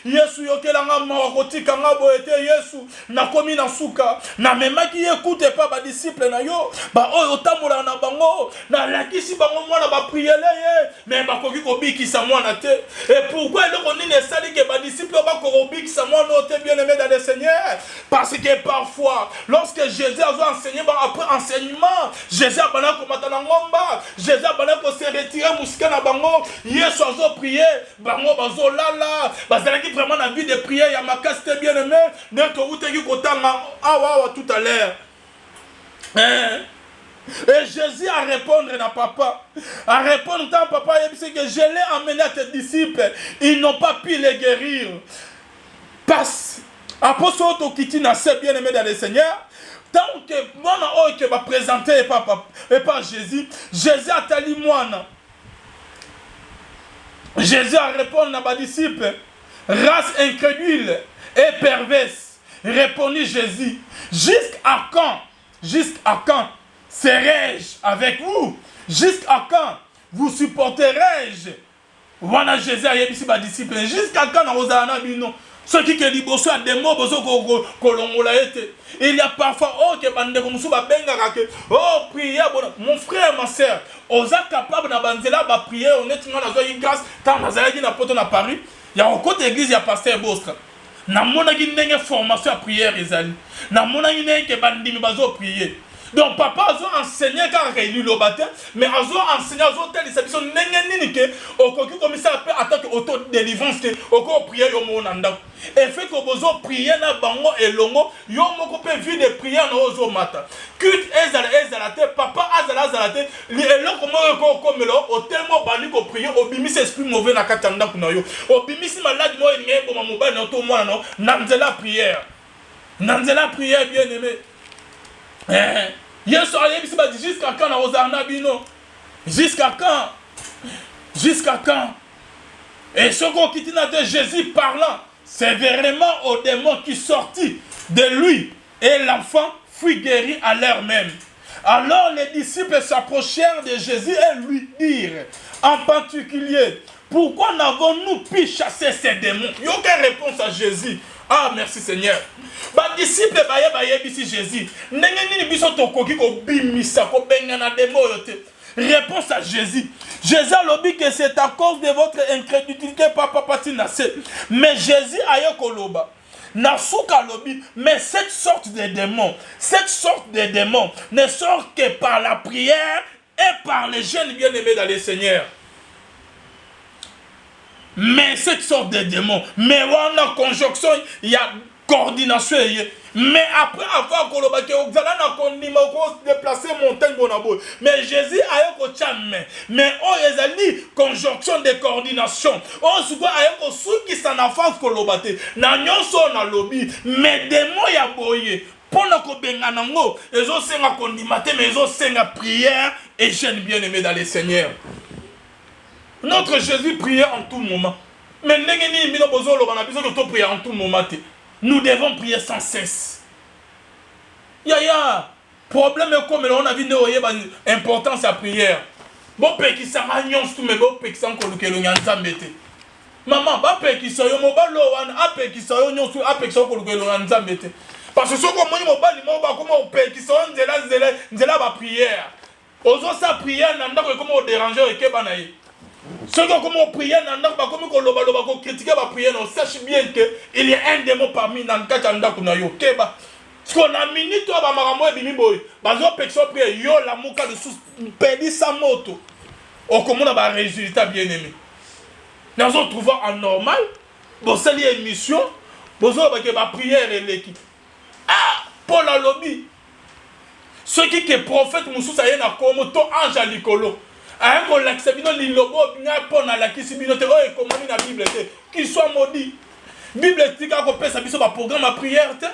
Yesu yokela nga makoti kanga boete Yesu na komi na suka. Na mema ki écoute pas ba disciple na yo. Ba oyo tamula na bango na lakisi bango mwana ba priele ye. Mais ba koki ko bikisa mwana te. Et pourquoi le koni ne sali que ba disciple ba ko bikisa mwana te bien-aimé dans le Seigneur? Parce que parfois lorsque Jésus a enseigné après enseignement, Jésus a bana ko matana ngomba, Jésus a bana ko se retirer musika na bango, Yesu azo prier, bango bazo lala, bazalaki vraiment na vie de prière ya makasi bien-aimé, neto uteki kotanga awa tout à l'heure. Et Jésus a répondu à papa. A répondre à papa, il dit que je l'ai amené à tes disciples. Ils n'ont pas pu les guérir. Passe. Apôtre Otokiti n'a pas bien aimé dans le Seigneur. Tant que moi qui va présenter et par Jésus, Jésus a tali moi. Jésus a répondu à mes disciples. Race incrédule et perverse. Répondit Jésus. Jusqu'à quand serai-je avec vous? Jusqu'à quand vous supporterai-je? Voilà Jésus a dit à mes disciples. Jusqu'à quand nous allons bino? Ceux qui ont dit que des mots, il y a parfois, prière, mon frère, ma soeur, on est capable de prier, honnêtement, dans une grâce, quand on a à Paris, il y a encore d'église, il y a pasteur Bostra. Na mona qui n'a formation à prière, na mona qui n'a pas de prier. Donc papa a enseigné quand il réunit le baptême, mais a enseigné aux autres des habitudes n'engagent au cocu comme ça peut attaquer auto-délivrance, au cours prier au monde. Et fait que vous priez na bango et longo, yo moko peut vivre de prière na ozo mata. Culte ezalate, papa azalate, li elo comme lo, au tellement bani ko prier, au bimis esprit mauvais na katanda kuna yo. Au bimis malade mo ngé bo mamobane na to mwana no, nanzela prière. Nanzela prière bien aimé. Yesu a dit jusqu'à quand on a bino? Jusqu'à quand? Jusqu'à quand? Et ce qu'on quitte de Jésus parlant, c'est vraiment au démon qui sortit de lui. Et l'enfant fut guéri à l'heure même. Alors les disciples s'approchèrent de Jésus et lui dirent, en particulier, pourquoi n'avons-nous pu chasser ces démons? Il n'y a aucune réponse à Jésus. Ah, merci Seigneur. Ba disciple bisi Jésus. Nengeni biso tokoki ko bimisa ko bengana démon yote. Réponse à Jésus. Jésus a dit que c'est à cause de votre incrédulité papa patinase. Mais Jésus a yo koloba. Nasuka lobi, mais cette sorte de démons ne sort que par la prière et par les jeunes bien-aimés dans le Seigneur. Mais cette sorte de démons, mais on a conjonction, il y a coordination. Mais après avoir colobaké, on a déplacé montagne bonabo. Mais Jésus a eu un mais on a dit conjonction de coordination. On se voit avec ceux qui s'en avancent colobaté. N'ayons son à lobby, mais démons y a boyé. Pour nous benganango, ils ont fait un condimate, mais ils ont fait une prière et jeunes bien-aimés dans le Seigneur. Notre Jésus priait en tout moment. Mais nous devons prier sans cesse. Yaya, problème est comme on a vu l'importance à la prière. Bon, qui s'en a tout, mais bon, qui s'en a maman, qui s'en a parce que ce qu'on m'a dit, c'est la prière. Aux autres prières, on a comment déranger et banaï. Ceux qui ont prié, on critiqué la prière, on sache bien qu'il y a un démon parmi nous qui est là. Ce qu'on a mis, toi, et Bimiboy, yo la mouka de sous, perdu sa moto. On commence à un résultat bien aimé. Nous avons trouvé anormal, bon, c'est une mission, bon, la prière et l'équipe. Ah, Paul a lobby. Ceux qui que prophète Moussous aye na komo to ange à likolo. Ayen ko lakisa bino lilobo bina pona la kisi bino te oye komani na Bible te. Qu'il soit maudit. Bible tika ko pesa biso ba programme à prière te.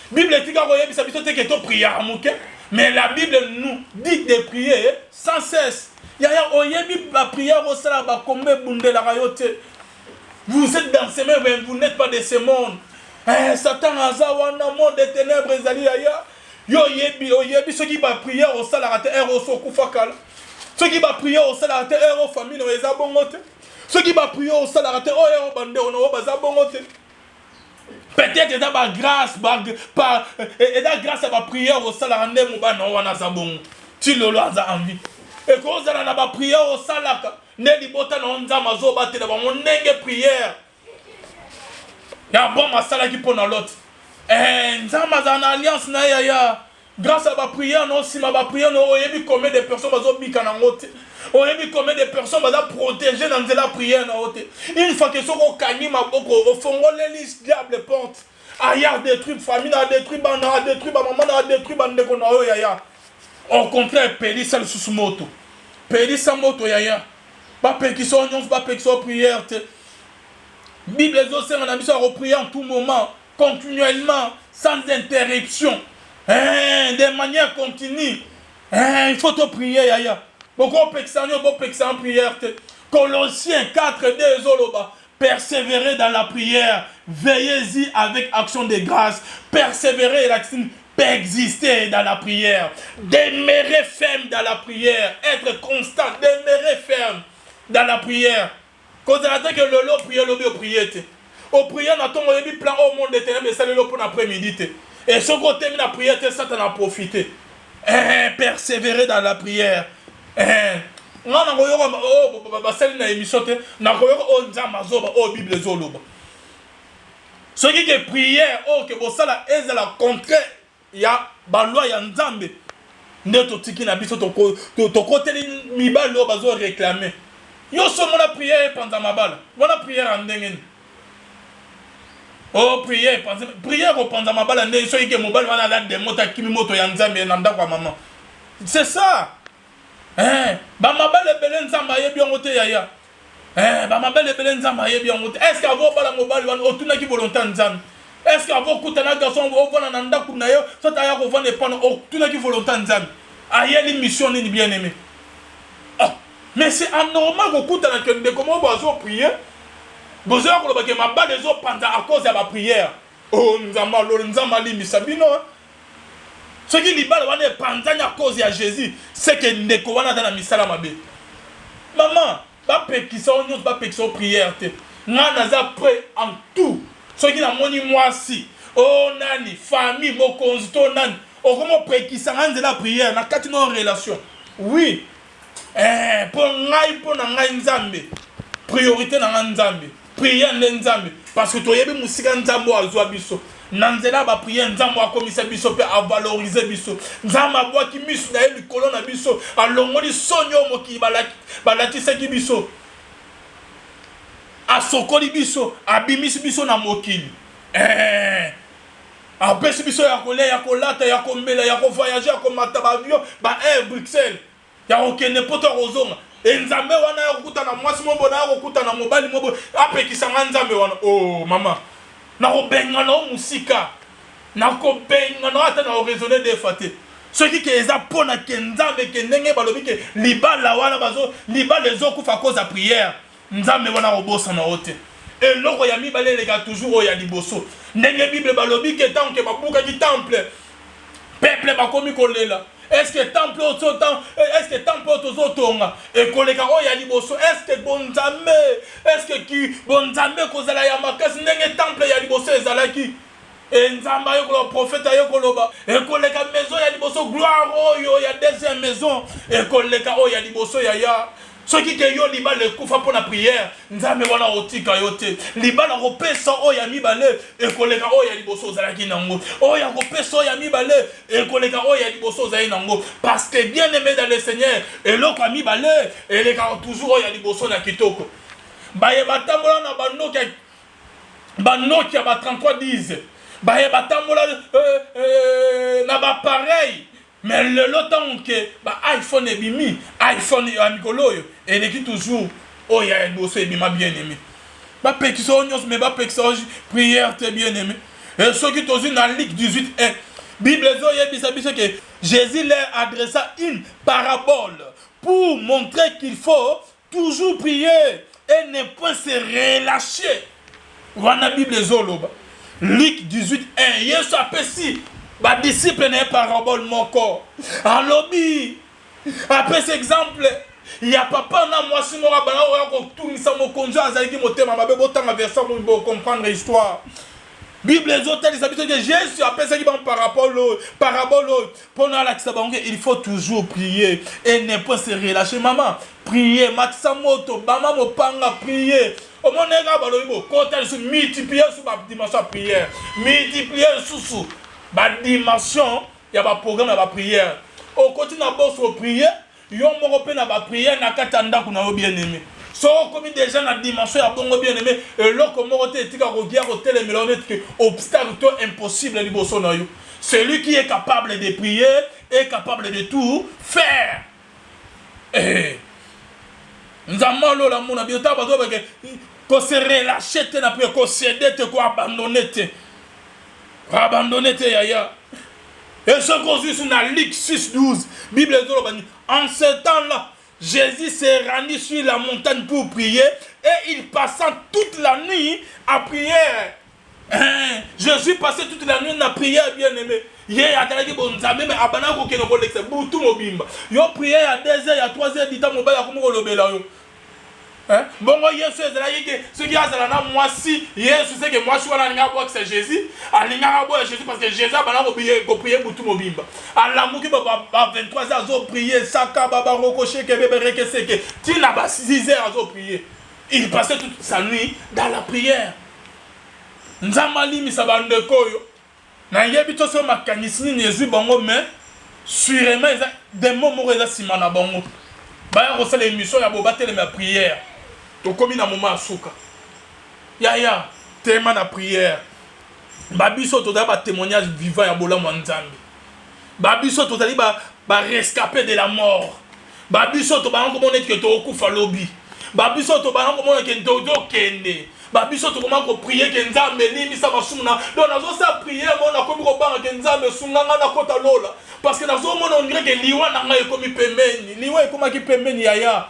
Bible tika ko yebisa biso te que to prière mouke. Mais la Bible nous dit de prier sans cesse. Yaya oyebi ba prière au sala ba kombe bunde la rayote. Vous êtes dans ce monde, vous n'êtes pas de ce monde. Satan azawana monde des ténèbres ezali yaya. Yo yebi ceux qui va prier au salaire au sokufakala. Ceux qui va prier au salaire au famille no ezabongote. Ceux qui va prier au salaire au bande no bazabongote. Peut-être ça va grâce et la grâce va prier au salaire ndemo bana wana zabongo. Ti lolo aza envie. Et quand on a ba prier au salaka ndeli bota na nzama zo batela ba monenge prière. Ya bon masala qui pona l'autre. Nzama za na alliance na ya grâce à ma prière non si ma prière non oyebi combien de personnes bazo bika na ngote. Oyebi combien de personnes bazo protéger dans la prière na ngote. Une fois que soko kanyi maboko au fongole lis diable porte. Aya détruit famille a détruit bana a détruit ba maman a détruit bande ko na yo ya. Au contraire peli sal sous moto. Peli sa moto ya. Ba pétition nyons ba pétition prière te. Bible les océans on a besoin de prier en tout moment. Continuellement, sans interruption, de manière continue. Il faut te prier, yaya. Beaucoup de prière. Colossiens 4, 2, Zoloba. Persévérez dans la prière. Veillez-y avec action de grâce. Persévérez et l'action persister dans la prière. Demeurer ferme dans la prière. Être constant. Demeurer ferme dans la prière. Quand on attend que le lot prier, le prier. Au prière, on a mis plan au monde des ténèbres, c'est le pour l'après-midi. Et ce côté de la prière, Satan a profité. Persévérer dans la prière. On a une émission, on a Bible. Ce qui est prière, que vous savez, est la contraire, il y a loi, il y a Nzambe. Neto tiki na biso to côté mi ba lo bazo réclamer. Yo so mon prière pendant ma balle. Voilà prière en ndengeni. Oh, prière au pendant ma balle, ceux qui me balle, on a des motos qui me moto yanzambe nanda kwa maman. C'est ça. Ba ma balle belen nzamba yebi ongote yaya. Ba ma balle belen nzamba yebi ongote. Est-ce qu'avant bala mobile wan otuna ki volonté nzambe? Est-ce qu'avant kutana garçon au vona nanda kuna yo, so ta ya ko vona pano otuna ki volonté nzambe? Ayeli mission ni bien aimé. Oh, mais c'est anormal ko kutana que de comment bazo prier. Vous avez dit que ma balle des autres pendant à cause de ma prière. Oh, Nzama li misabino. Ce qui li balle wane pendant à cause de Jésus, c'est que ndeko wana dans la misala mabe. Maman, ba pekisa onyos ba pekisa prière te. Ngana za prêt en tout. Ce qui na moni moi si. Oh nani, famille mo konzito nani. Oh comment pekisa ngana la prière na kati no relation. Oui. Pour na ngai nzambe. Priorité na nzambe. Prier nzambe parce que toyebi musika nzambo azwa biso nanzela ba prier nzambo akomisa biso pe a valoriser biso nzamba bwa ki misu na eli kolona biso alongoli sonyo moki balaki seki biso asokoli biso abimisi biso na mokili apesi biso ya kolia ya kolata ya kombela ya kovoyager ya komata ba avion ba air Bruxelles ya okende poto kozonga Nzambe wana ya kukutana mwasi mobo na ya kukutana mobali mobo apekisanga nzambe wana. Oh mama, na kobenga na musika, na kobenga na ata na raisonner des fatés. Ceux qui eza pona ke nzambe ke ndenge balobi ke libala wana bazo libala ezokufa cause ya prière. Nzambe wana kobosa na ote. Et loko ya mibale leka toujours oya liboso. Ndenge Bible balobi ke tant ke babuka ki temple. Peuple bakomi kolela. Est-ce que temple autotonga et koleka oya liboso est-ce que bonzambe est-ce que ki bonzambe kozala ya makasi ndenge temple ya liboso ezalaki et nzamba yo ko prophète yo koloba et koleka maison ya liboso gloire oyo ya deuxième maison et koleka oya liboso ya ceux qui yo libala kufa pour la prière nzambe wana otika yote libala kopesa oya mibale et koleka oya liboso zalaki nango oya kopesa oya mibale et koleka oya liboso zai nango parce que bien aimé dans le Seigneur et loko mibale et les toujours oya liboso na kitoko baye batambola na banokia ba 33 10 baye batambola na ba pareil Mais le temps que iPhone est bimi, iPhone est amicolo, et l'équipe toujours, oh, il y a un dossier bima bien aimé. Ba pétition, mais ba pétition, prière très bien aimé. Et ceux qui sont dans Luc 18:1, Bible que Jésus leur adressa une parabole pour montrer qu'il faut toujours prier et ne pas se relâcher. Voilà la Bible Zoloba. Luc 18:1. Yesu apesi ba disciple ne parabole mon corps. Alors après cet exemple, il y a papa na moi si mora bana oya ko tunisa mo konjo azali ki motema mabe botanga verset pour comprendre l'histoire. Bible Zotel que Jésus appelle ça qui va parabole pour nous il faut toujours prier et ne pas se relâcher. Maman, prier, Matsamoto, maman mopanga prier. Au moins nega baloibo côté sur multiplier sur ma dimension prière, multiplier sous ba dimension, il y a ba programme ba prière. Au côté na bosso prier, yo mo pe na ba prière na katanda kuna bien aimé. So comme déjà dans la dimension ya bongo bien aimé et là comme on était tika rogia hotel melonnet que obstacle to impossible liboso na yo. Celui qui est capable de prier est capable de tout faire. Eh nous avons la mona biota bazo parce que se relâcher te na prière, ko céder te ko abandonner te. Abandonner te yaya. Et ce qu'on dit sur la Luc 6:12, Bible dit en ce temps-là Jésus s'est rendu sur la montagne pour prier et il passa toute la nuit à prier. Jésus passait toute la nuit à prier, bien aimé. Il a dit bon, mais abana ko keno ko lexe butu mobimba. Yo prier à 2h, à 3h du temps mobile comme ko lobela yo. Bongo Yesu ezalaki que ce qui a zala na moi si Yesu c'est que moi je suis na linga box c'est Jésus, alinga box Jésus parce que Jésus bana ko prier butu mobimba. Alamuki ba 23h zo prier saka baba rokoshe ke bebe rekeseke. Tina ba 6h zo prier. Il passait toute sa nuit dans la prière. Nzamali misabande koyo. Na yebi to so makanisini Jésus bongo mais sûrement des moments eza simana bongo. Ba ya kosala émission ya bobatele ma prière. To komi na moment asuka. Ya tellement na prière. Babiso to da ba témoignage vivant ya bola mwanzambi. Babiso to tali ba rescapé de la mort. Babiso to ba ngo monet que to okufa lobi. Babiso to ba ngo monet que to kende. Babiso to comment ko prier que nzambe ni misa basumna. Donc nazo sa prière mon na komi ko banga que nzambe sunganga na kota lola. Parce que nazo mon on dirait que liwa na ngai komi pembeni. Liwa e koma ki pembeni yaya.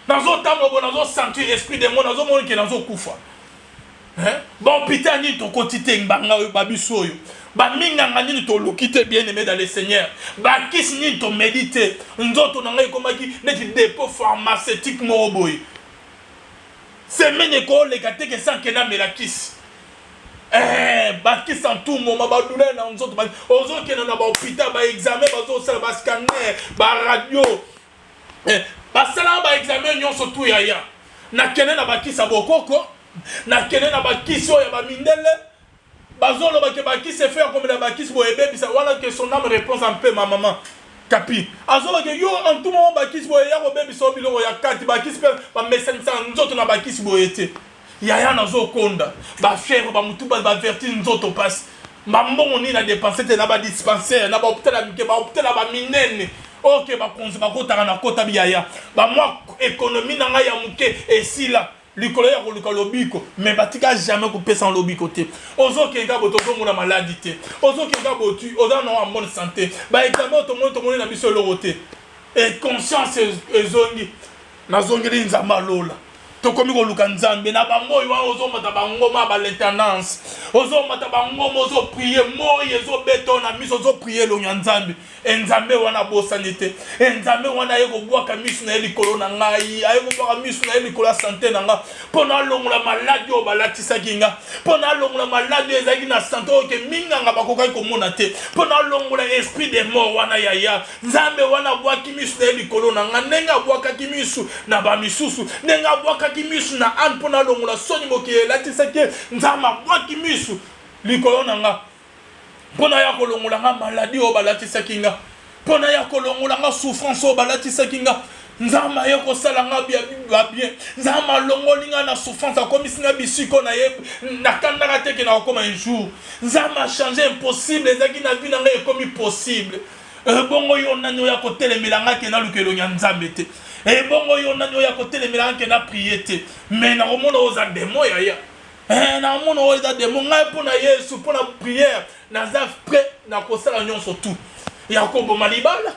Nazo tamo bo nazo sentir esprit de mon nazo mon que nazo kufa. Bon pitani to kotite nganga babiso yo. Ba minga ngani to lokite bien aimé dans le Seigneur. Ba kisni to méditer. Nzoto na ngai koma ki net dépôt pharmaceutique moroboy. C'est mene ko le gâté que sans que na melakis. Bakis en tout moment ba douleur na nzoto ba ozo ke na ba hôpital ba examen ba zo sala ba scanner ba radio. Ba sala ba examen nyonso tout yaya. Na kene na bakisa bokoko. Na kene na bakiso ya ba mindele. Bazolo ba ke bakise faire comme la bakis bo ebe bisa wala que son âme réponse un peu ma maman. Kapi. Azoba ke yo en tout moment bakis bo ya ko bebi so biloko ya kati bakis pe ba message sa nzoto na bakis bo ete. Yaya na zo konda. Ba fièvre ba mutu ba vertige nzoto passe. Ba mbongo ni na dépenser te na ba dispensaire na ba hôpital amike ba hôpital ba minene. OK ba konzi ba kota na kota bi yaya. Ba moi économie na nga ya muke esila. Likolo ya koluka lobiko mais batika jamais couper sans lobiko te. Ozo kenga boto mona maladie te. Ozo kenga botu oza na en bonne santé. Ba examen to mona na biso lorote. Et conscience ezongi. Na zongeli nzamba lola. To komi ko luka nzambe na bango yo ozo mata bango ma ba l'intendance. Ozo mata bango mozo prier mo yezo beto na miso ozo prier lo nzambe. Nzambe wana bosanité. Nzambe wana yeko bwaka misu na likolo na ngai, ayeko bwaka misu na likolo santé na nga. Pona longola maladi o balatisa kinga. Pona longola maladi ezaki na santé o ke minga nga bakoka ko mona te. Pona longola esprit de mort wana yaya. Nzambe wana bwaki misu na likolo na nga, nenga bwaka ki misu na ba misusu. Nenga bwaka ki misu na an pona longola soni moke latisa ke nzama bwaki misu likolo na nga. Pona ya kolongola nga maladie o balatisa kinga. Pona ya kolongola nga souffrance o balatisa kinga. Nzama ye ko sala nga bien. Nzama longoli nga na souffrance akomisi nga bisiko na ye na kandaka te ke na okoma un jour. Nzama changer impossible ezaki na vie na nga ekomi possible. bongo yo nani oya kotelemelanga ke na lukelo nya nzambe te bongo yo nani oya kotelemelanga ke na prier te mais na komona oza demo yaya na komona oza demo ngai mpona yesu mpona prière naza prêt na kosala nyonso tout ya koboma libala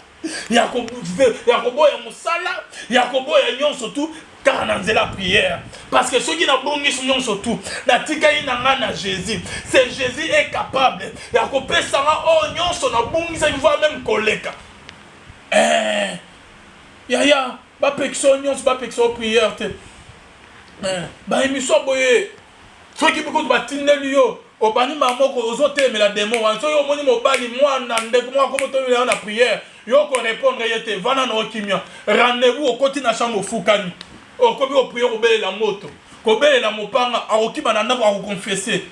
ya koboya mosala ya koboya nyonso tout car na nzela prière parce que ceux qui na bongisi nyonso tout na tikai na nga na Jésus c'est Jésus est capable ya kopesa nga o nyonso na bongisa il va même koleka yaya ba pekso nyonso ba pekso prière te ba émission boye ceux qui beaucoup batindeli yo obani mamoko ozotemela demo wan so yo moni mobali mwana ndeko mwa komotomela na prière yo ko répondre yete vana na okimia rendez-vous okoti na chambre fukani okobi o prière obelela moto kobelela mopanga akokiba na ndako akoconfesser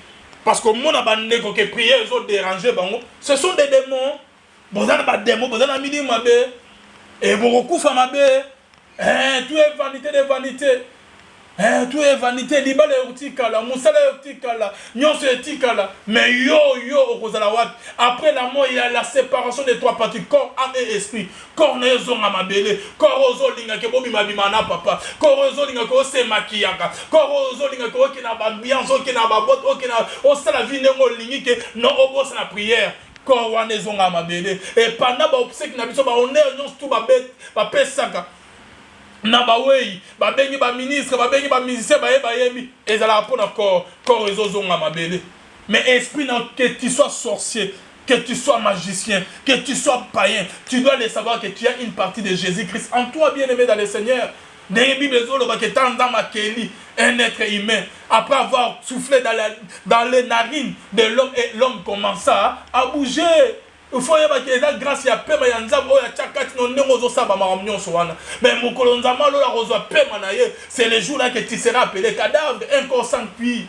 parce que mona bandeko ke prière zo déranger bango ce sont des démons bozana ba démons bozana midi mabe et bokokufa mabe tout est vanité de vanité tout est vanité, libala yotikala, musala yotikala, nyonso yotikala, mais yo okozala wat. Après la mort, il y a la séparation des trois parties, corps, âme et esprit. Corps ne zonga mabele, corps ozo linga ke bobi mabimana papa, corps ozo linga ko se makiyaka, corps ozo linga ko ki na ba ambiance, ki na ba botte, ki na osala vie nengo lingi ke no obos na prière. Corps wana zonga mabele et pendant ba obsèque na biso ba honneur nyonso tout ba bet, ba pesaka. Na ba wei ba bengi ba ministre ba bengi ba musicien ba yemi ezala pona corps ezozonga mabele mais esprit non que tu sois sorcier que tu sois magicien que tu sois païen tu dois le savoir que tu as une partie de Jésus-Christ en toi bien-aimé dans le Seigneur. Dans la Bible un être humain après avoir soufflé dans les narines de l'homme et l'homme commença à bouger. Il faut que la grâce ya pema ya nzambo ya chakati no ndenge ozosaba makambo nyonso wana mais mokolo nzambo lo la kozwa pema na ye c'est le jour là que tu seras appelé cadavre un corps sans cuir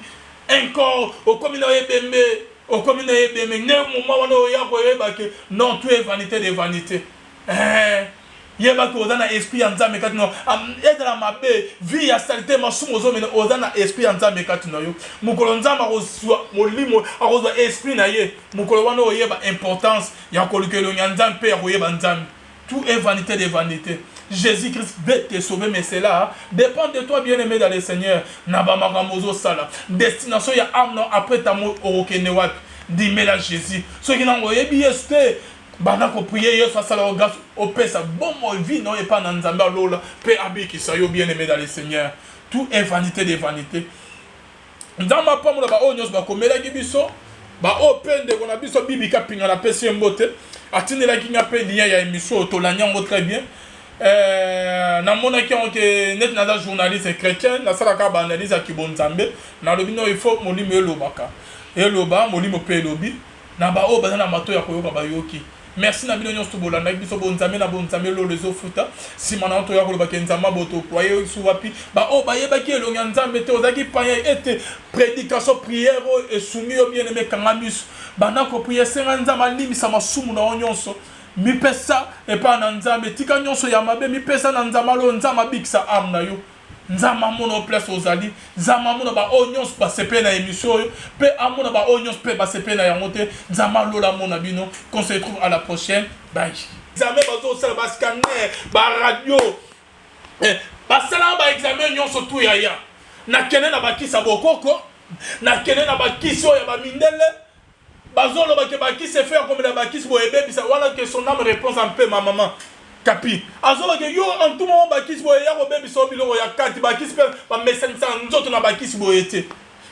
un corps au commun ebembe ne moment wana ya koyeba que non tout est vanité de vanité yeba ko ozana esprit ya nzambe kati no edala mabe vie ya saleté masumu ozomena ozana esprit ya nzambe kati no yo mukolo nzamba kozwa molimo akozwa esprit na ye mukolo wana oyeba importance ya kolukelo nya nzambe ya koyeba nzambe tout est vanité de vanité. Jésus-Christ veut te sauver, mais cela dépend de toi, bien-aimé dans le Seigneur. Nabamagamozo sala destination ya âme non après ta mort au Kenewap dimela Jésus ceux qui n'ont pas bien bana ko prier yesu asala o grâce au pesa bon mo vie non et pas dans nzamba lola pe abi qui soyo bien-aimé dans le Seigneur. Tout est vanité de vanité. Dans ma pomme ba onyos ba komela gibiso ba o pende ko na biso bibika pinga na pesi mbote atinela kinga pe liya ya émission to la nyango très bien. Na mona ki on ke net na journaliste chrétien na sala ka ba analyse akibonzambe na lobino il faut molimo elobaka eloba molimo pe elobi na ba o bazana mato ya koyoka ba yoki. Merci na bino nyonso bolanda biso bonzambe na bonzambe lo lezo futa simana to ya koloba ke nzamba boto kwaye suwapi ba o ba yeba ki elonga nzambe te ozaki paya ete prédication prière et soumis au bien-aimé kangamis bana ko prier senga nzamba limisa masumu na nyonso mi pesa e pa na nzambe tika nyonso ya mabe mi pesa na nzamba lo nzamba biksa am na yo nzamba mono place ozali nzamba mono ba onyons ba sepe na émission yo pe amona ba onyons pe ba sepe na yangote nzamba lo la mona bino qu'on se retrouve à la prochaine bye examen bazo sala ba scanner ba radio ba sala ba examen nyonso tout ya na kene na ba kisa bokoko na kene na ba kiso ya ba mindele bazolo ba ke ba kise faire comme la ba kise bo ebe bisa wala que son âme réponse un peu ma maman Capi. Azoba ke yo en tout moment bakis boye ya ko bebi so biloko ya kati bakis pe ba mesensa nzoto na bakis boye te.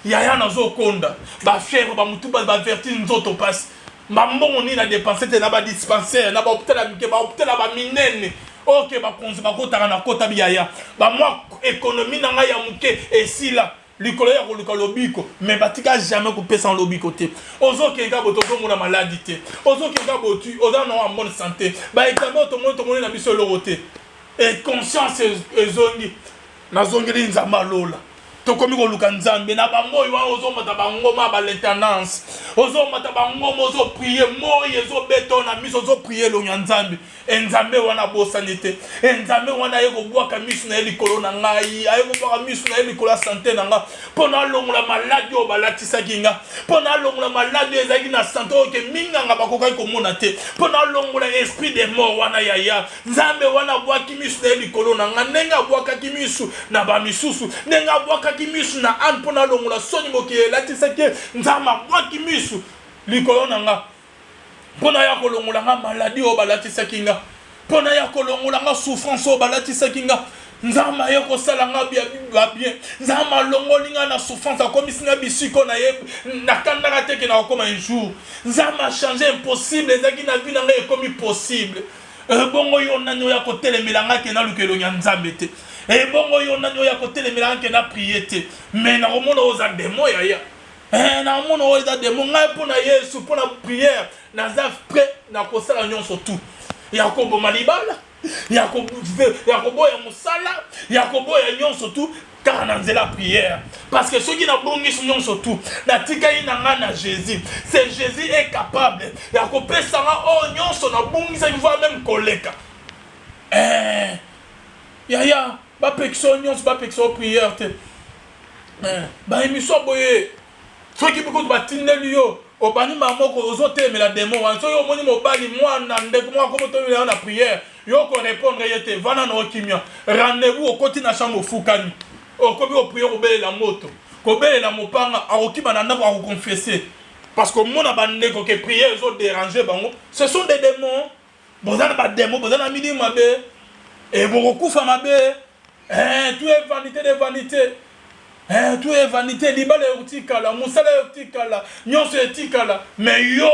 Ya na zo konda. Ba fièvre ba mutu ba vertige nzoto passe. Ba mbongo ni na dépenser te na ba dispensaire na ba hôpital ke ba hôpital ba minene. OK ba konzi ba kota na kota biaya. Ba moi économie na nga ya muke esila. Likolo ya koluka lobiko mais batika jamais couper sans lobiko te ozo kenga boto ko mona maladie te ozo kenga botu oza na en bonne santé ba examen to mona na biso lorote et conscience ezongi na zongeli nzamba lola tokomi koluka nzambe na bango oyo ozomata bangoma ba l'intendance ozomata bangoma ozopriye moyi ezobeto na miso ozopriye elongo ya nzambe enzambe wana bosani te enzambe wana aye kobwaka miso na ye likolo na ngai aye kobwaka miso na ye likolo ya sante na nga mpo na alongola maladi oyo balatisaki nga mpo na alongola maladi oyo ezalaki na sante oyo ke minganga bakokaki komona te mpo na alongola esprit de mort wana yaya nzambe wana abwaki miso na ye likolo na nga ndenge abwakaki miso na bamisusu ndenge abwakaki miso na ane mpo na alongola soni mokili elatisaki nzambe abwaki miso likolo na nga mpo na ya kolongola nga maladi oyo balatisaki nga mpo na ya kolongola nga souffrance oyo balatisaki nga nzambe aye kosala nga bien nzambe alongoli nga na souffrance akomisi nga bisiko na ye nakandaka teke na kokoma un jour nzambe achange impossible ezalaki na vi na nga ekomi possible ebongo yo nani oyo akotelemela nga ke naluka elongo ya nzambe te ebongo yo nani oyo akotelemela nga ke na prie te me nakomona oza demo yaya nakomona oyo eza demo ngai mpo na yesu mpo na priere naza prêt na kosala nyonso tu ya koboma libala ya koboya mosala ya koboya nyonso tu kaka na nzela prière parce que soki nabongisi nyonso tu natikali na nga na Jésus c'est Jésus est capable ya kopesa nga oyo nyonso nabongisaki voire même koleka yaya bapekisa oyo nyonso bapekisa oyo prière te baémission boye soki bikutu batindeli yo obani mamoko ozotelemela demo wana soki omoni mobali mwana ndeko moko komotomela na prière yo korépondre ye te vana na okimia rendez-vous okoti na chambre ofukani okomi oprie kobelela moto kobelela mopanga akokima na ndako akoconfesse parce que mona bandeko ke prière ezodérange bango ce sont des démons boza na bademo boza na midi mabe bokokufa mabe tout est vanité de vanité tout est vanité, libala yotikala, musala yotikala, nyonso yotikala, mais yo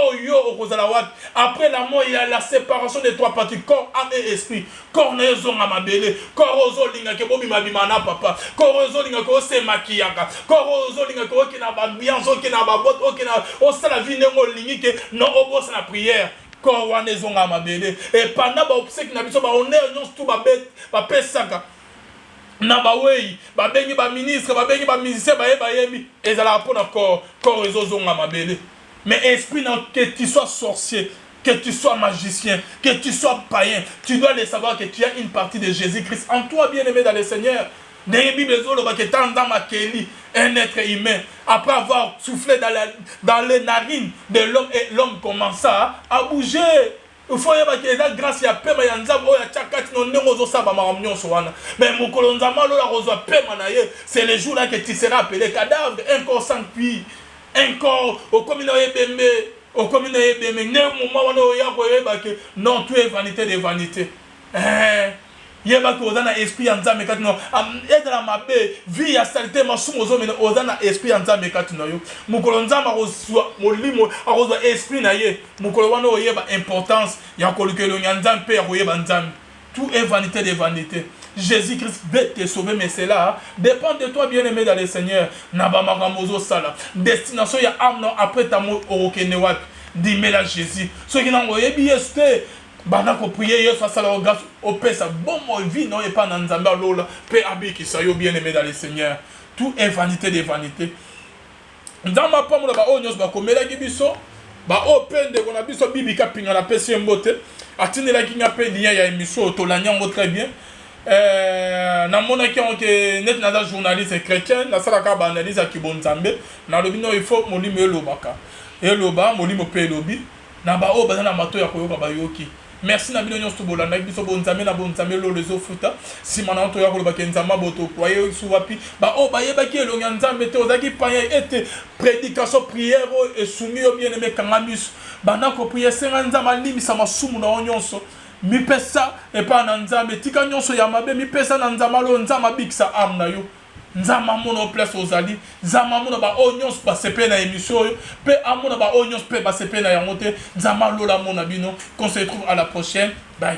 okozala wapi. Après la mort, il y a la séparation des trois parties, corps, âme et esprit. Corps ne zonga mabele, corps ozolinga ke bobi mabimana papa, corps ozolinga ko se makiaka, corps ozolinga ko ki na ba ambiance, ki na ba botte, ki na osala vie nengo lingi ke non obosa na prière. Corps wana zonga mabele et pendant ba obsèque na biso ba honneur nyonso tout ba bet, ba pesaka. Na bawei babengi ba ministre babengi ba musicien bayebi ezala pona corps ezozonga mabele mais esprit que tu sois sorcier que tu sois magicien que tu sois païen tu dois le savoir que tu as une partie de Jésus-Christ en toi bien-aimé dans le Seigneur. Dans la Bible un être humain après avoir soufflé dans les narines de l'homme et l'homme commença à bouger. Il faut que la grâce ya pema ya nzambe oya chakati no ndenge ozosaba makambo nyonso wana mais mokolo nzambe lola kozwa pema na ye c'est le jour là que tu seras appelé cadavre un corps sans cuir un corps okomi na yebembe okomi na yebembe ne moment wana oya koyeba ke non tout est vanité de vanité yeba ko ozana esprit ya nzambe kati no ezala mabe vie ya salité masumu ozomena ozana esprit ya nzambe kati no yo mukolo nzambe akozwa molimo akozwa esprit na ye mukolo wana oyeba importance ya kolukelo ya nzambe pe ya koyeba nzambe. Tout est vanité de vanité. Jésus-Christ veut te sauver, mais cela dépend de toi, bien-aimé dans le Seigneur. Nabamagamozo sala. Destination ya âme après ta mort au Kenewapi. Dis-moi là Jésus. Ceux qui n'ont pas été bana ko prier yesu asala o grâce au pesa bon mo vie non et pas dans nzamba lola pe abi ki sayo bien-aimé dans le Seigneur. Tout est vanité de vanité. Nzamba pa mo ba onyos ba komela gibiso ba opende kona biso bibika pinga na pesi mbote atinela kinga pe liya ya émission to la nyango très bien. Na mona ki on ke net na journaliste chrétien na sala ka ba analyse ki bon nzambe na lobino il faut molimo elobaka eloba molimo pe elobi na ba o bazana mato ya koyoka ba yoki. Merci na bino nyonso bolanda biso bonzambe na bonzambe lo lezo futa simana to ya koloba ke nzamba boto croyer su wapi ba o ba yeba ki elonga nzambe te ozaki paya ete prédication prière et soumis au bien-aimé kangamis bana ko prier senga nzamba limisa masumu na nyonso mi pesa e pa na nzambe tika nyonso ya mabe mi pesa na nzamba lo nzamba biksa am na yo nzamba mono place ozali nzamba mono ba onyons ba sepe na émission pe amona ba onyons pe ba sepe na yangote nzamba lola mona bino qu'on se retrouve à la prochaine bye.